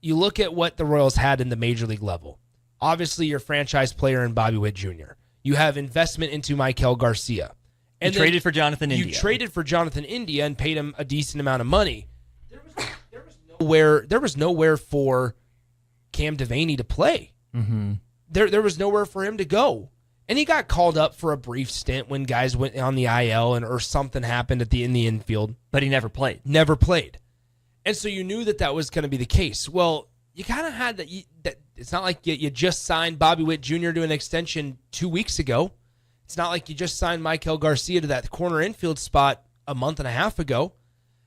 you look at what the Royals had in the Major League level. Obviously, your franchise player in Bobby Witt Jr. You have investment into Maikel Garcia. And you traded for Jonathan India. You traded for Jonathan India and paid him a decent amount of money. There was nowhere for Cam Devaney to play. There was nowhere for him to go. And he got called up for a brief stint when guys went on the IL or something happened in the infield. But he never played. Never played. And so you knew that was going to be the case. Well, you kind of had that. It's not like you just signed Bobby Witt Jr. to an extension 2 weeks ago. It's not like you just signed Maikel Garcia to that corner infield spot a month and a half ago.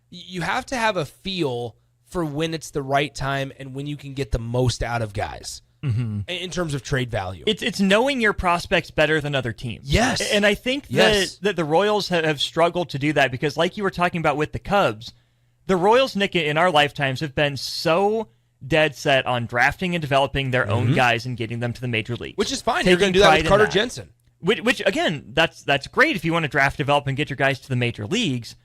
You have to have a feel for when it's the right time and when you can get the most out of guys in terms of trade value. It's knowing your prospects better than other teams. Yes. And I think that the Royals have struggled to do that because like you were talking about with the Cubs, the Royals, Nick, in our lifetimes have been so dead set on drafting and developing their own guys and getting them to the major leagues. Which is fine. You're going to do that with Carter Jensen. Which again, that's great if you want to draft, develop, and get your guys to the major leagues.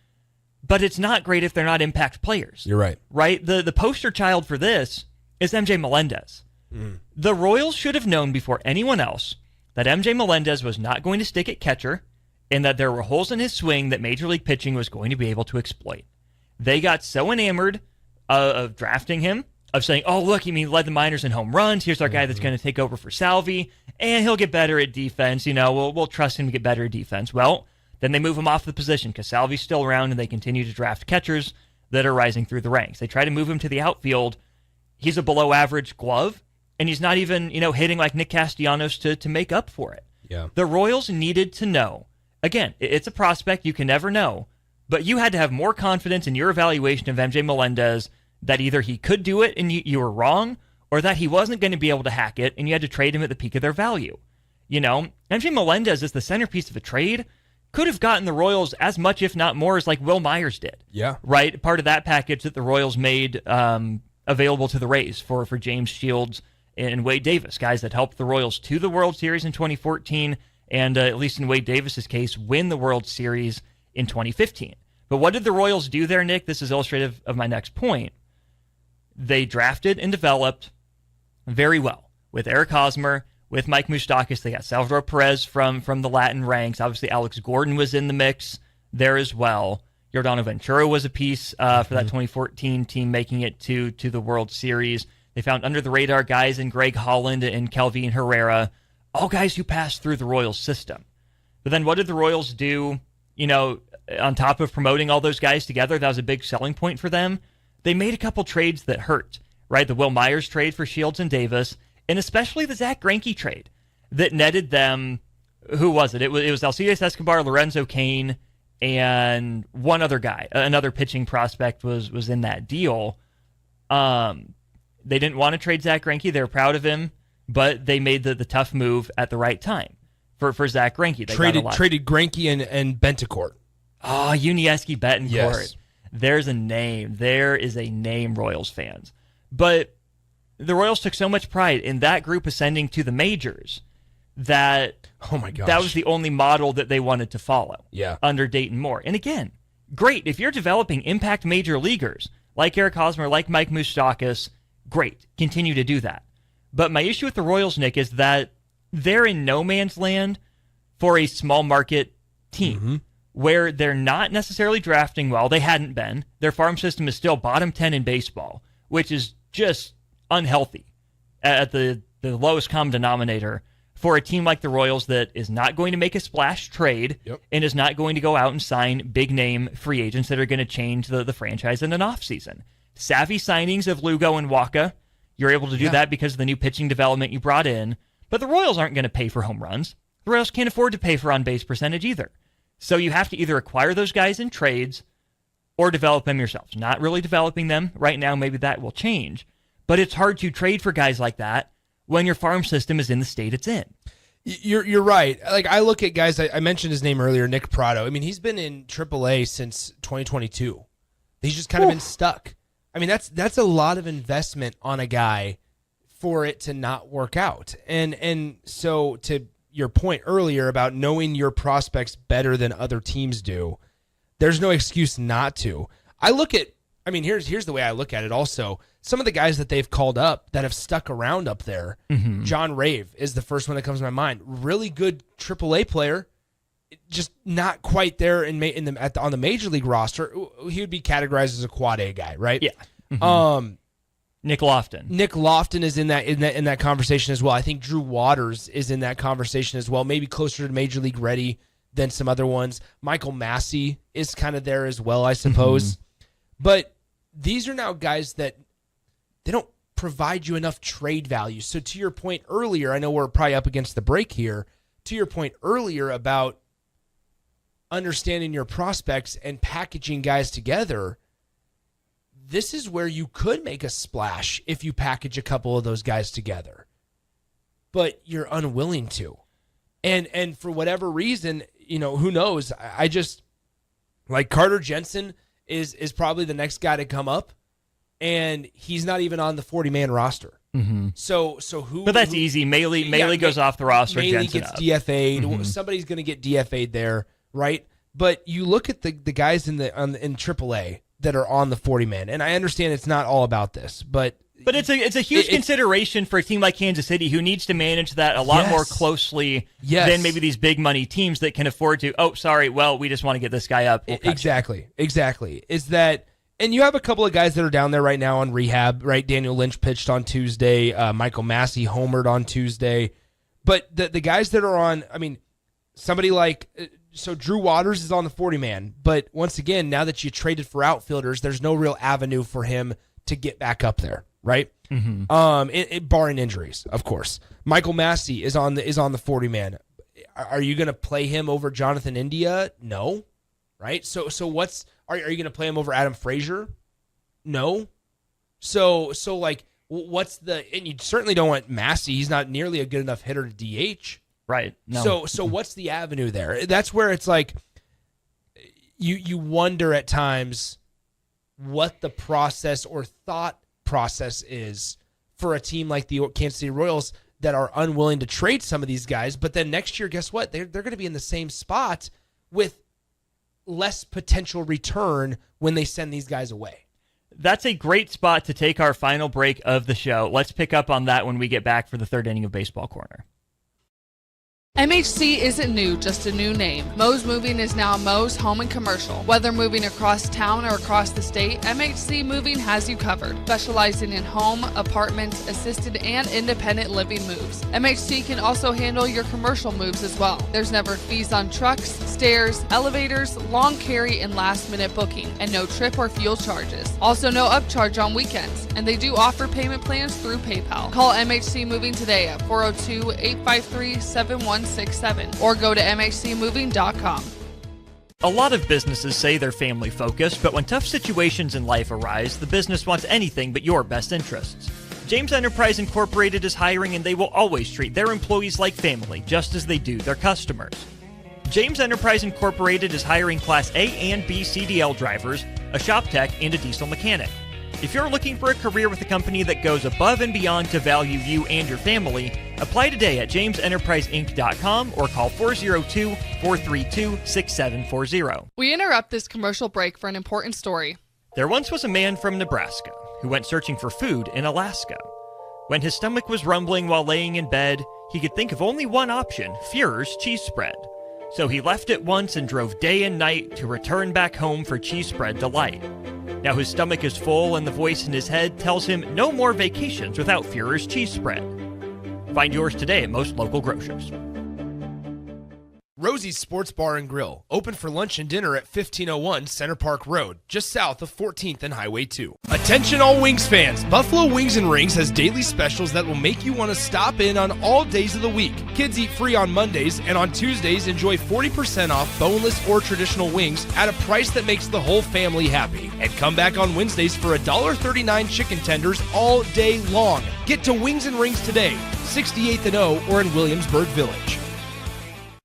But it's not great if they're not impact players. You're right. Right? The poster child for this is MJ Melendez. The Royals should have known before anyone else that MJ Melendez was not going to stick at catcher and that there were holes in his swing that Major League pitching was going to be able to exploit. They got so enamored of drafting him, of saying, oh, look, he led the minors in home runs. Here's our guy that's going to take over for Salvi, and he'll get better at defense. We'll trust him to get better at defense. Well, then they move him off the position because Salvi's still around, and they continue to draft catchers that are rising through the ranks. They try to move him to the outfield. He's a below-average glove, and he's not even, hitting like Nick Castellanos to make up for it. Yeah. The Royals needed to know. Again, it's a prospect. You can never know. But you had to have more confidence in your evaluation of MJ Melendez that either he could do it and you were wrong, or that he wasn't going to be able to hack it and you had to trade him at the peak of their value. MJ Melendez is the centerpiece of a trade. Could have gotten the Royals as much, if not more, as like Will Myers did. Yeah. Right? Part of that package that the Royals made available to the Rays for James Shields and Wade Davis, guys that helped the Royals to the World Series in 2014 and, at least in Wade Davis's case, win the World Series in 2015. But what did the Royals do there, Nick? This is illustrative of my next point. They drafted and developed very well with Eric Hosmer, with Mike Moustakas. They got Salvador Perez from the Latin ranks. Obviously, Alex Gordon was in the mix there as well. Giordano Ventura was a piece for that 2014 team making it to the World Series. They found under-the-radar guys in Greg Holland and Calvin Herrera, all guys who passed through the Royals system. But then what did the Royals do, on top of promoting all those guys together? That was a big selling point for them. They made a couple trades that hurt, right? The Will Myers trade for Shields and Davis, and especially the Zach Greinke trade that netted them, who was it? It was Alcides Escobar, Lorenzo Cain, and one other guy. Another pitching prospect was in that deal. They didn't want to trade Zach Greinke. They were proud of him, but they made the tough move at the right time for Zach Greinke. Traded Greinke and Bentecourt. Oh, Unieski Betancourt. Yes. There's a name. There is a name, Royals fans. But the Royals took so much pride in that group ascending to the majors that oh my gosh, that was the only model that they wanted to follow. Yeah. Under Dayton Moore. And again, great. If you're developing impact major leaguers like Eric Hosmer, like Mike Moustakas, great. Continue to do that. But my issue with the Royals, Nick, is that they're in no man's land for a small market team where they're not necessarily drafting well. They hadn't been. Their farm system is still bottom 10 in baseball, which is just unhealthy at the lowest common denominator for a team like the Royals that is not going to make a splash trade and is not going to go out and sign big-name free agents that are going to change the franchise in an offseason. Savvy signings of Lugo and Waka. You're able to do that because of the new pitching development you brought in. But the Royals aren't going to pay for home runs. The Royals can't afford to pay for on-base percentage either. So you have to either acquire those guys in trades or develop them yourselves. Not really developing them right now. Maybe that will change. But it's hard to trade for guys like that when your farm system is in the state it's in. You're right. Like, I look at guys, I mentioned his name earlier, Nick Prado. I mean, he's been in AAA since 2022. He's just kind of been stuck. I mean, that's a lot of investment on a guy for it to not work out. And so to your point earlier about knowing your prospects better than other teams do, there's no excuse not to. Here's the way I look at it also. Some of the guys that they've called up that have stuck around up there, John Rave is the first one that comes to my mind. Really good AAA player, just not quite there on the major league roster. He would be categorized as a quad A guy, right? Yeah. Nick Lofton. Nick Lofton is in that conversation as well. I think Drew Waters is in that conversation as well. Maybe closer to major league ready than some other ones. Michael Massey is kind of there as well, I suppose. But these are now guys that they don't provide you enough trade value. So to your point earlier, I know we're probably up against the break here. To your point earlier about understanding your prospects and packaging guys together, this is where you could make a splash if you package a couple of those guys together. But you're unwilling to. And for whatever reason, who knows? I just, like, Carter Jensen is probably the next guy to come up, and he's not even on the 40-man roster. So who? But that's easee. Maile goes off the roster. Maile Jensen gets up. DFA'd. Somebody's going to get DFA'd there, right? But you look at the guys in AAA that are on the 40-man, and I understand it's not all about this, but it's a huge consideration for a team like Kansas City, who needs to manage that a lot more closely than maybe these big money teams that can afford to. Oh, sorry. Well, we just want to get this guy up. Exactly. Is that, and you have a couple of guys that are down there right now on rehab, right? Daniel Lynch pitched on Tuesday. Michael Massey homered on Tuesday. But the guys that are on, somebody like, so Drew Waters is on the 40-man. But once again, now that you traded for outfielders, there's no real avenue for him to get back up there, right? Barring injuries, of course. Michael Massey is on the 40-man. Are you going to play him over Jonathan India? No, right? So are you going to play him over Adam Frazier? No. So like, what's and you certainly don't want Massey. He's not nearly a good enough hitter to DH. Right. No. So what's the avenue there? That's where it's like you wonder at times what the process or thought process is for a team like the Kansas City Royals that are unwilling to trade some of these guys. But then next year, guess what? They're going to be in the same spot with less potential return when they send these guys away. That's a great spot to take our final break of the show. Let's pick up on that when we get back for the third inning of Baseball Corner. MHC isn't new, just a new name. Mo's Moving is now Mo's Home and Commercial. Whether moving across town or across the state, MHC Moving has you covered. Specializing in home, apartments, assisted, and independent living moves. MHC can also handle your commercial moves as well. There's never fees on trucks, stairs, elevators, long carry, and last-minute booking, and no trip or fuel charges. Also no upcharge on weekends, and they do offer payment plans through PayPal. Call MHC Moving today at 402-853-7167 or go to mhcmoving.com. A lot of businesses say they're family focused, but when tough situations in life arise, the business wants anything but your best interests. James Enterprise Incorporated is hiring, and they will always treat their employees like family, just as they do their customers. James Enterprise Incorporated is hiring Class A and B CDL drivers, a shop tech, and a diesel mechanic. If you're looking for a career with a company that goes above and beyond to value you and your family, apply today at jamesenterpriseinc.com or call 402-432-6740. We interrupt this commercial break for an important story. There once was a man from Nebraska who went searching for food in Alaska. When his stomach was rumbling while laying in bed, he could think of only one option, Führer's cheese spread. So he left at once and drove day and night to return back home for cheese spread delight. Now his stomach is full and the voice in his head tells him no more vacations without Führer's cheese spread. Find yours today at most local grocers. Rosie's Sports Bar and Grill, open for lunch and dinner at 1501 Center Park Road, just south of 14th and Highway 2. Attention all Wings fans, Buffalo Wings and Rings has daily specials that will make you want to stop in on all days of the week. Kids eat free on Mondays, and on Tuesdays enjoy 40% off boneless or traditional wings at a price that makes the whole family happy. And come back on Wednesdays for $1.39 chicken tenders all day long. Get to Wings and Rings today, 68th and O or in Williamsburg Village.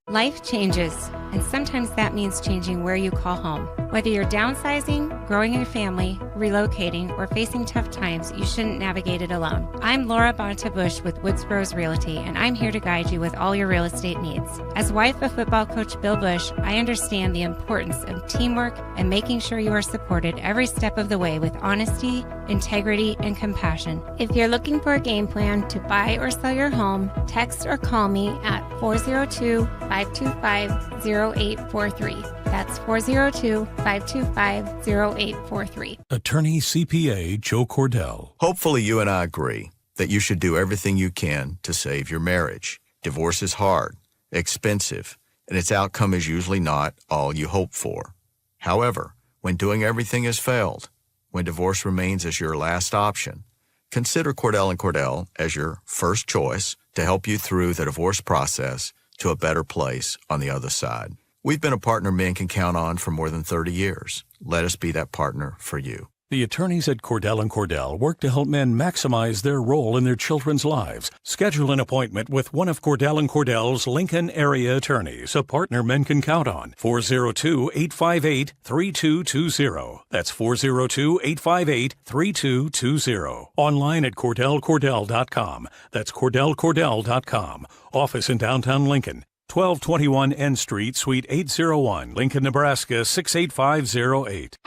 Life changes, and sometimes that means changing where you call home. Whether you're downsizing, growing your family, relocating, or facing tough times, you shouldn't navigate it alone. I'm Laura Bonta-Bush with Woods Bros Realty, and I'm here to guide you with all your real estate needs. As wife of football coach Bill Bush, I understand the importance of teamwork and making sure you are supported every step of the way with honesty, integrity, and compassion. If you're looking for a game plan to buy or sell your home, text or call me at 402-525-0843. That's 402-525-0843. Attorney CPA Joe Cordell. Hopefully you and I agree that you should do everything you can to save your marriage. Divorce is hard, expensive, and its outcome is usually not all you hope for. However, when doing everything has failed, when divorce remains as your last option, consider Cordell & Cordell as your first choice to help you through the divorce process to a better place on the other side. We've been a partner men can count on for more than 30 years. Let us be that partner for you. The attorneys at Cordell & Cordell work to help men maximize their role in their children's lives. Schedule an appointment with one of Cordell & Cordell's Lincoln area attorneys, a partner men can count on. 402-858-3220. That's 402-858-3220. Online at CordellCordell.com. That's CordellCordell.com. Office in downtown Lincoln. 1221 N Street, Suite 801, Lincoln, Nebraska 68508.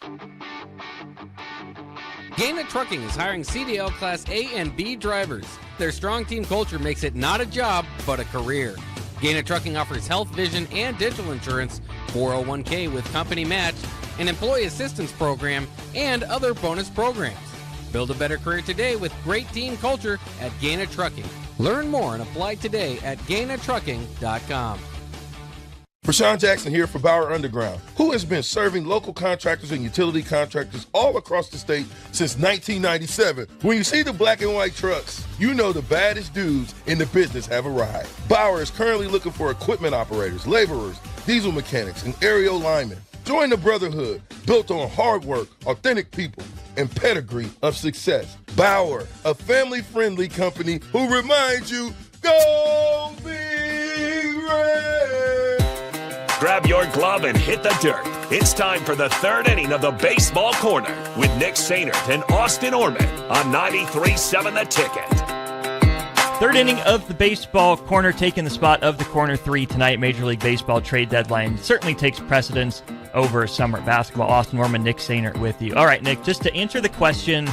Gaina Trucking is hiring CDL Class A and B drivers. Their strong team culture makes it not a job, but a career. Gaina Trucking offers health, vision, and dental insurance, 401k with company match, an employee assistance program, and other bonus programs. Build a better career today with great team culture at Gaina Trucking. Learn more and apply today at GainaTrucking.com. Rashawn Jackson here for Bauer Underground, who has been serving local contractors and utility contractors all across the state since 1997. When you see the black and white trucks, you know the baddest dudes in the business have arrived. Bauer is currently looking for equipment operators, laborers, diesel mechanics, and aerial linemen. Join the brotherhood built on hard work, authentic people, and pedigree of success. Bauer, a family-friendly company who reminds you, go Big Red! Grab your glove and hit the dirt. It's time for the third inning of the Baseball Corner with Nick Sainert and Austin Orman on 93.7 The Ticket. Third inning of the Baseball Corner, taking the spot of the Corner 3 tonight. Major League Baseball trade deadline certainly takes precedence over summer basketball. Austin Orman, Nick Sainert with you. All right, Nick, just to answer the question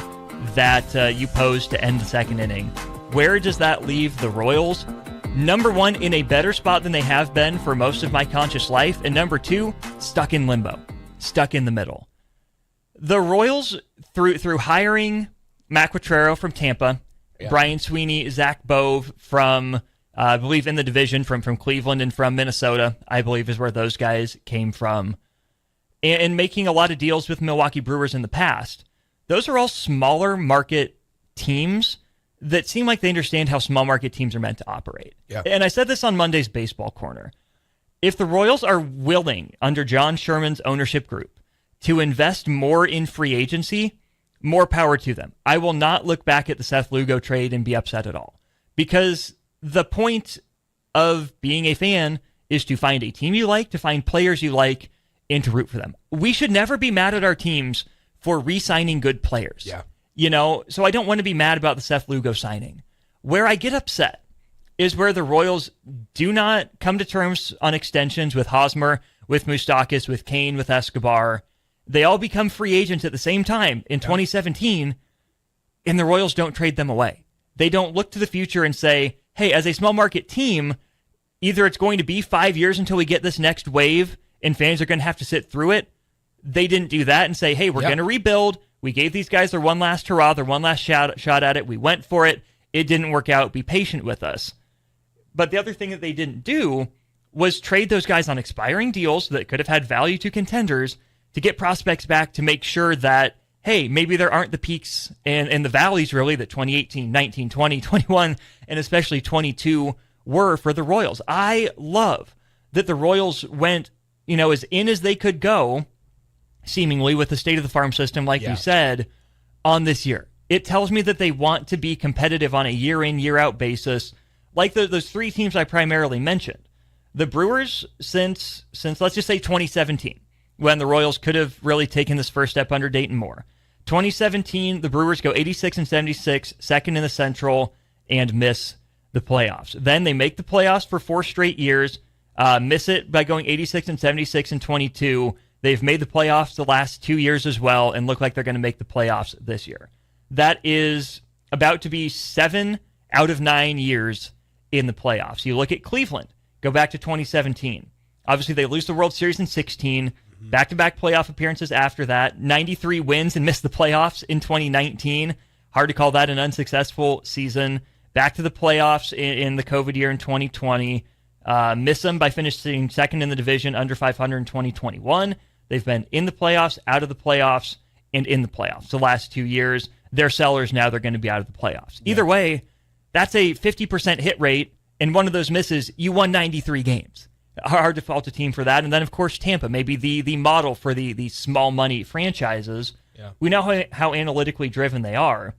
that you posed to end the second inning, where does that leave the Royals? Number one, in a better spot than they have been for most of my conscious life. And number two, stuck in limbo, stuck in the middle. The Royals, through hiring Matt Quatraro from Tampa, Brian Sweeney, Zach Bove from, I believe, in the division from Cleveland and from Minnesota, I believe is where those guys came from, and making a lot of deals with Milwaukee Brewers in the past. Those are all smaller market teams that seem like they understand how small market teams are meant to operate. Yeah. And I said this on Monday's Baseball Corner. If the Royals are willing, under John Sherman's ownership group, to invest more in free agency, more power to them. I will not look back at the Seth Lugo trade and be upset at all. Because the point of being a fan is to find a team you like, to find players you like, and to root for them. We should never be mad at our teams for re-signing good players. Yeah. You know, so I don't want to be mad about the Seth Lugo signing. Where I get upset is where the Royals do not come to terms on extensions with Hosmer, with Moustakas, with Kane, with Escobar. They all become free agents at the same time in 2017, and the Royals don't trade them away. They don't look to the future and say, hey, as a small market team, either it's going to be 5 years until we get this next wave and fans are going to have to sit through it. They didn't do that and say, hey, we're going to rebuild. We gave these guys their one last hurrah, their one last shot at it. We went for it. It didn't work out. Be patient with us. But the other thing that they didn't do was trade those guys on expiring deals that could have had value to contenders to get prospects back, to make sure that, hey, maybe there aren't the peaks and the valleys really that 2018, 19, 20, 21, and especially 22 were for the Royals. I love that the Royals went, as in as they could go, seemingly with the state of the farm system, like you said, on this year. It tells me that they want to be competitive on a year-in, year-out basis, like those three teams I primarily mentioned. The Brewers, since let's just say 2017, when the Royals could have really taken this first step under Dayton Moore. 2017, the Brewers go 86-76, second in the Central, and miss the playoffs. Then they make the playoffs for 4 straight years, miss it by going 86-76 and 22. They've made the playoffs the last 2 years as well and look like they're going to make the playoffs this year. That is about to be 7 out of 9 years in the playoffs. You look at Cleveland, go back to 2017. Obviously, they lose the World Series in 16, back-to-back playoff appearances after that, 93 wins and missed the playoffs in 2019. Hard to call that an unsuccessful season. Back to the playoffs in the COVID year in 2020. Miss them by finishing second in the division, under 500 in 2021. They've been in the playoffs, out of the playoffs, and in the playoffs the last 2 years. They're sellers now. They're going to be out of the playoffs. Either way, that's a 50% hit rate, and one of those misses, you won 93 games. Hard to fault a team for that. And then, of course, Tampa, maybe the model for the small money franchises. Yeah. We know how analytically driven they are.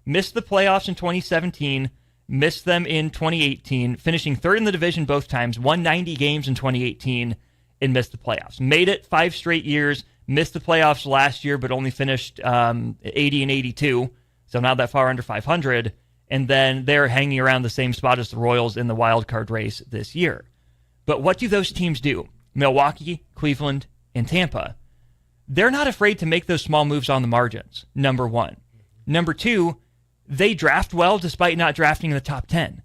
Missed the playoffs in 2017, missed them in 2018, finishing third in the division both times, won 90 games in 2018, and missed the playoffs. Made it 5 straight years, missed the playoffs last year, but only finished 80 and 82, so not that far under 500. And then they're hanging around the same spot as the Royals in the wild card race this year. But what do those teams do? Milwaukee, Cleveland, and Tampa. They're not afraid to make those small moves on the margins, number one. Number two, they draft well despite not drafting in the top 10.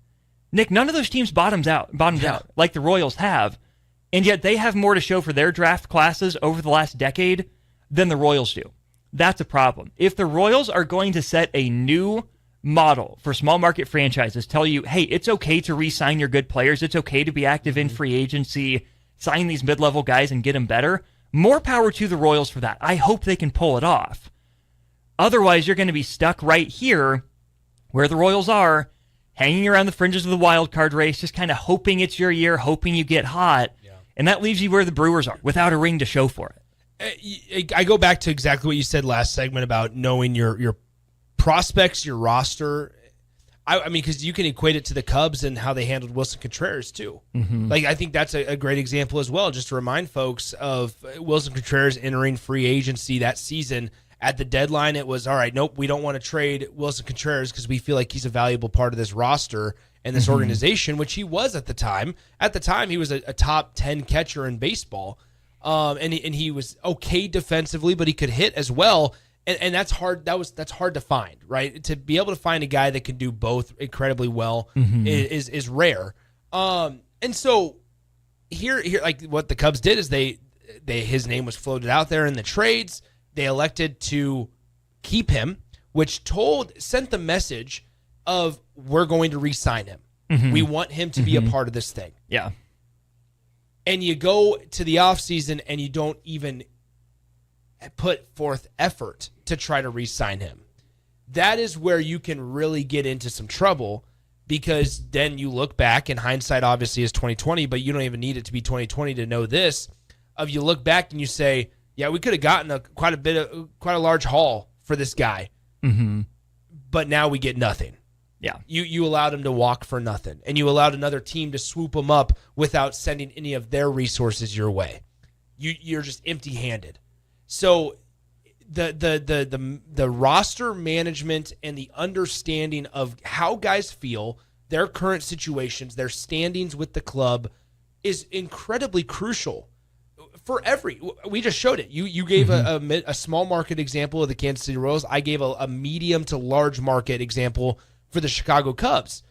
Nick, none of those teams bottomed out like the Royals have, and yet they have more to show for their draft classes over the last decade than the Royals do. That's a problem. If the Royals are going to set a new model for small market franchises, tell you, hey, it's okay to re-sign your good players, it's okay to be active in free agency, sign these mid-level guys and get them better. More power to the Royals for that. I hope they can pull it off. Otherwise, you're going to be stuck right here where the Royals are, hanging around the fringes of the wild card race, just kind of hoping it's your year, hoping you get hot. Yeah. And that leaves you where the Brewers are, without a ring to show for it. I go back to exactly what you said last segment about knowing your prospects, your roster. I mean, because you can equate it to the Cubs and how they handled Wilson Contreras, too. Mm-hmm. Like, I think that's a great example as well, just to remind folks of Wilson Contreras entering free agency that season. At the deadline, it was, all right, nope, we don't want to trade Wilson Contreras because we feel like he's a valuable part of this roster and this organization, which he was at the time. At the time, he was a top 10 catcher in baseball, and he was okay defensively, but he could hit as well. And that's hard. That's hard to find, right? To be able to find a guy that can do both incredibly well is rare. And so here, like what the Cubs did is his name was floated out there in the trades. They elected to keep him, which sent the message of we're going to re-sign him. Mm-hmm. We want him to be a part of this thing. Yeah. And you go to the offseason and you don't even put forth effort to try to re-sign him. That is where you can really get into some trouble, because then you look back, and hindsight obviously is 2020, but you don't even need it to be 2020 to know this. You look back and you say, yeah, we could have gotten quite a large haul for this guy, but now we get nothing. Yeah, you allowed him to walk for nothing, and you allowed another team to swoop him up without sending any of their resources your way. You're just empty-handed. So the roster management and the understanding of how guys feel, their current situations, their standings with the club, is incredibly crucial. We just showed it. You gave a small market example of the Kansas City Royals. I gave a medium to large market example for the Chicago Cubs.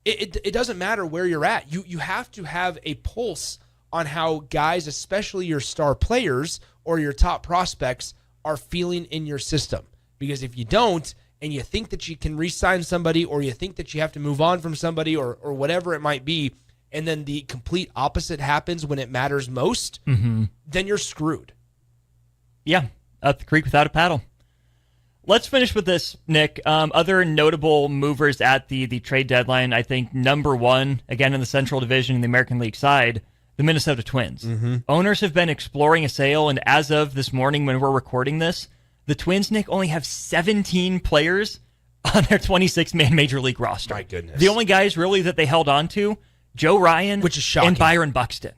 It doesn't matter where you're at. You have to have a pulse on how guys, especially your star players or your top prospects, are feeling in your system. Because if you don't, and you think that you can re-sign somebody, or you think that you have to move on from somebody, or whatever it might be, and then the complete opposite happens when it matters most, then you're screwed. Yeah, up the creek without a paddle. Let's finish with this, Nick. Other notable movers at the trade deadline, I think number one, again in the Central Division in the American League side, the Minnesota Twins. Owners have been exploring a sale, and as of this morning when we're recording this, the Twins, Nick, only have 17 players on their 26-man Major League roster. My goodness. The only guys really that they held on to, Joe Ryan, which is shocking, and Byron Buxton.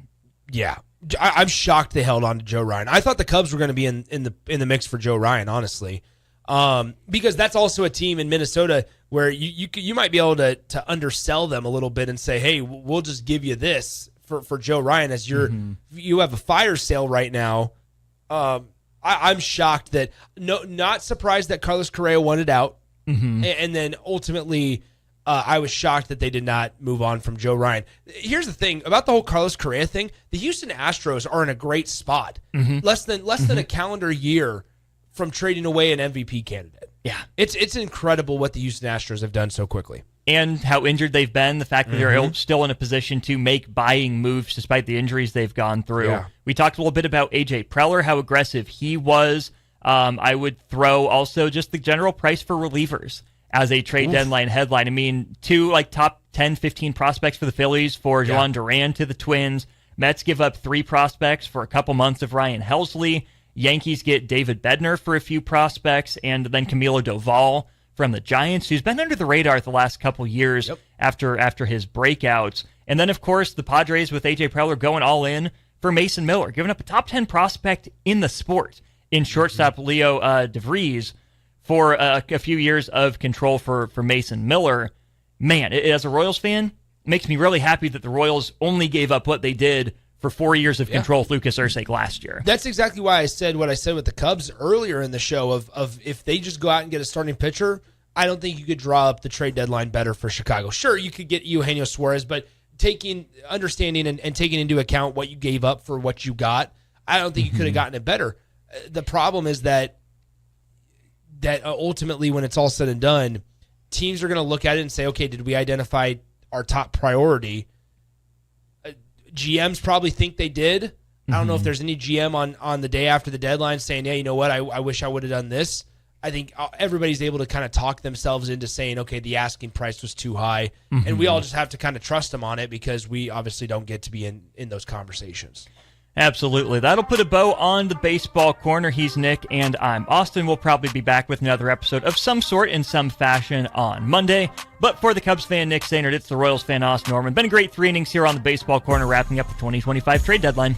Yeah, I'm shocked they held on to Joe Ryan. I thought the Cubs were going to be in the mix for Joe Ryan, honestly, because that's also a team in Minnesota where you might be able to undersell them a little bit and say, hey, we'll just give you this for Joe Ryan as you have a fire sale right now. I'm shocked that not surprised that Carlos Correa wanted out, and then ultimately. I was shocked that they did not move on from Joe Ryan. Here's the thing about the whole Carlos Correa thing. The Houston Astros are in a great spot. Less than a calendar year from trading away an MVP candidate. Yeah. It's incredible what the Houston Astros have done so quickly. And how injured they've been, the fact that they're still in a position to make buying moves despite the injuries they've gone through. Yeah. We talked a little bit about A.J. Preller, how aggressive he was. I would throw also just the general price for relievers as a trade deadline headline. I mean, two top 10, 15 prospects for the Phillies for Joan Duran to the Twins. Mets give up 3 prospects for a couple months of Ryan Helsley. Yankees get David Bednar for a few prospects, and then Camilo Doval from the Giants, who's been under the radar the last couple years after his breakouts. And then, of course, the Padres with A.J. Preller going all in for Mason Miller, giving up a top 10 prospect in the sport in shortstop Leo DeVries, for a few years of control for Mason Miller. Man, as a Royals fan, it makes me really happy that the Royals only gave up what they did for 4 years of control with Lucas Ursek last year. That's exactly why I said what I said with the Cubs earlier in the show of if they just go out and get a starting pitcher, I don't think you could draw up the trade deadline better for Chicago. Sure, you could get Eugenio Suarez, but understanding and taking into account what you gave up for what you got, I don't think you could have gotten it better. The problem is that ultimately, when it's all said and done, teams are going to look at it and say, okay, did we identify our top priority? GMs probably think they did. I don't know if there's any GM on the day after the deadline saying, yeah, you know what, I wish I would have done this. I think everybody's able to kind of talk themselves into saying, okay, the asking price was too high. And we all just have to kind of trust them on it because we obviously don't get to be in those conversations. Absolutely. That'll put a bow on the baseball corner. He's Nick, and I'm Austin. We'll probably be back with another episode of some sort in some fashion on Monday. But for the Cubs fan, Nick Sainert, it's the Royals fan, Austin Norman. Been a great 3 innings here on the baseball corner, wrapping up the 2025 trade deadline.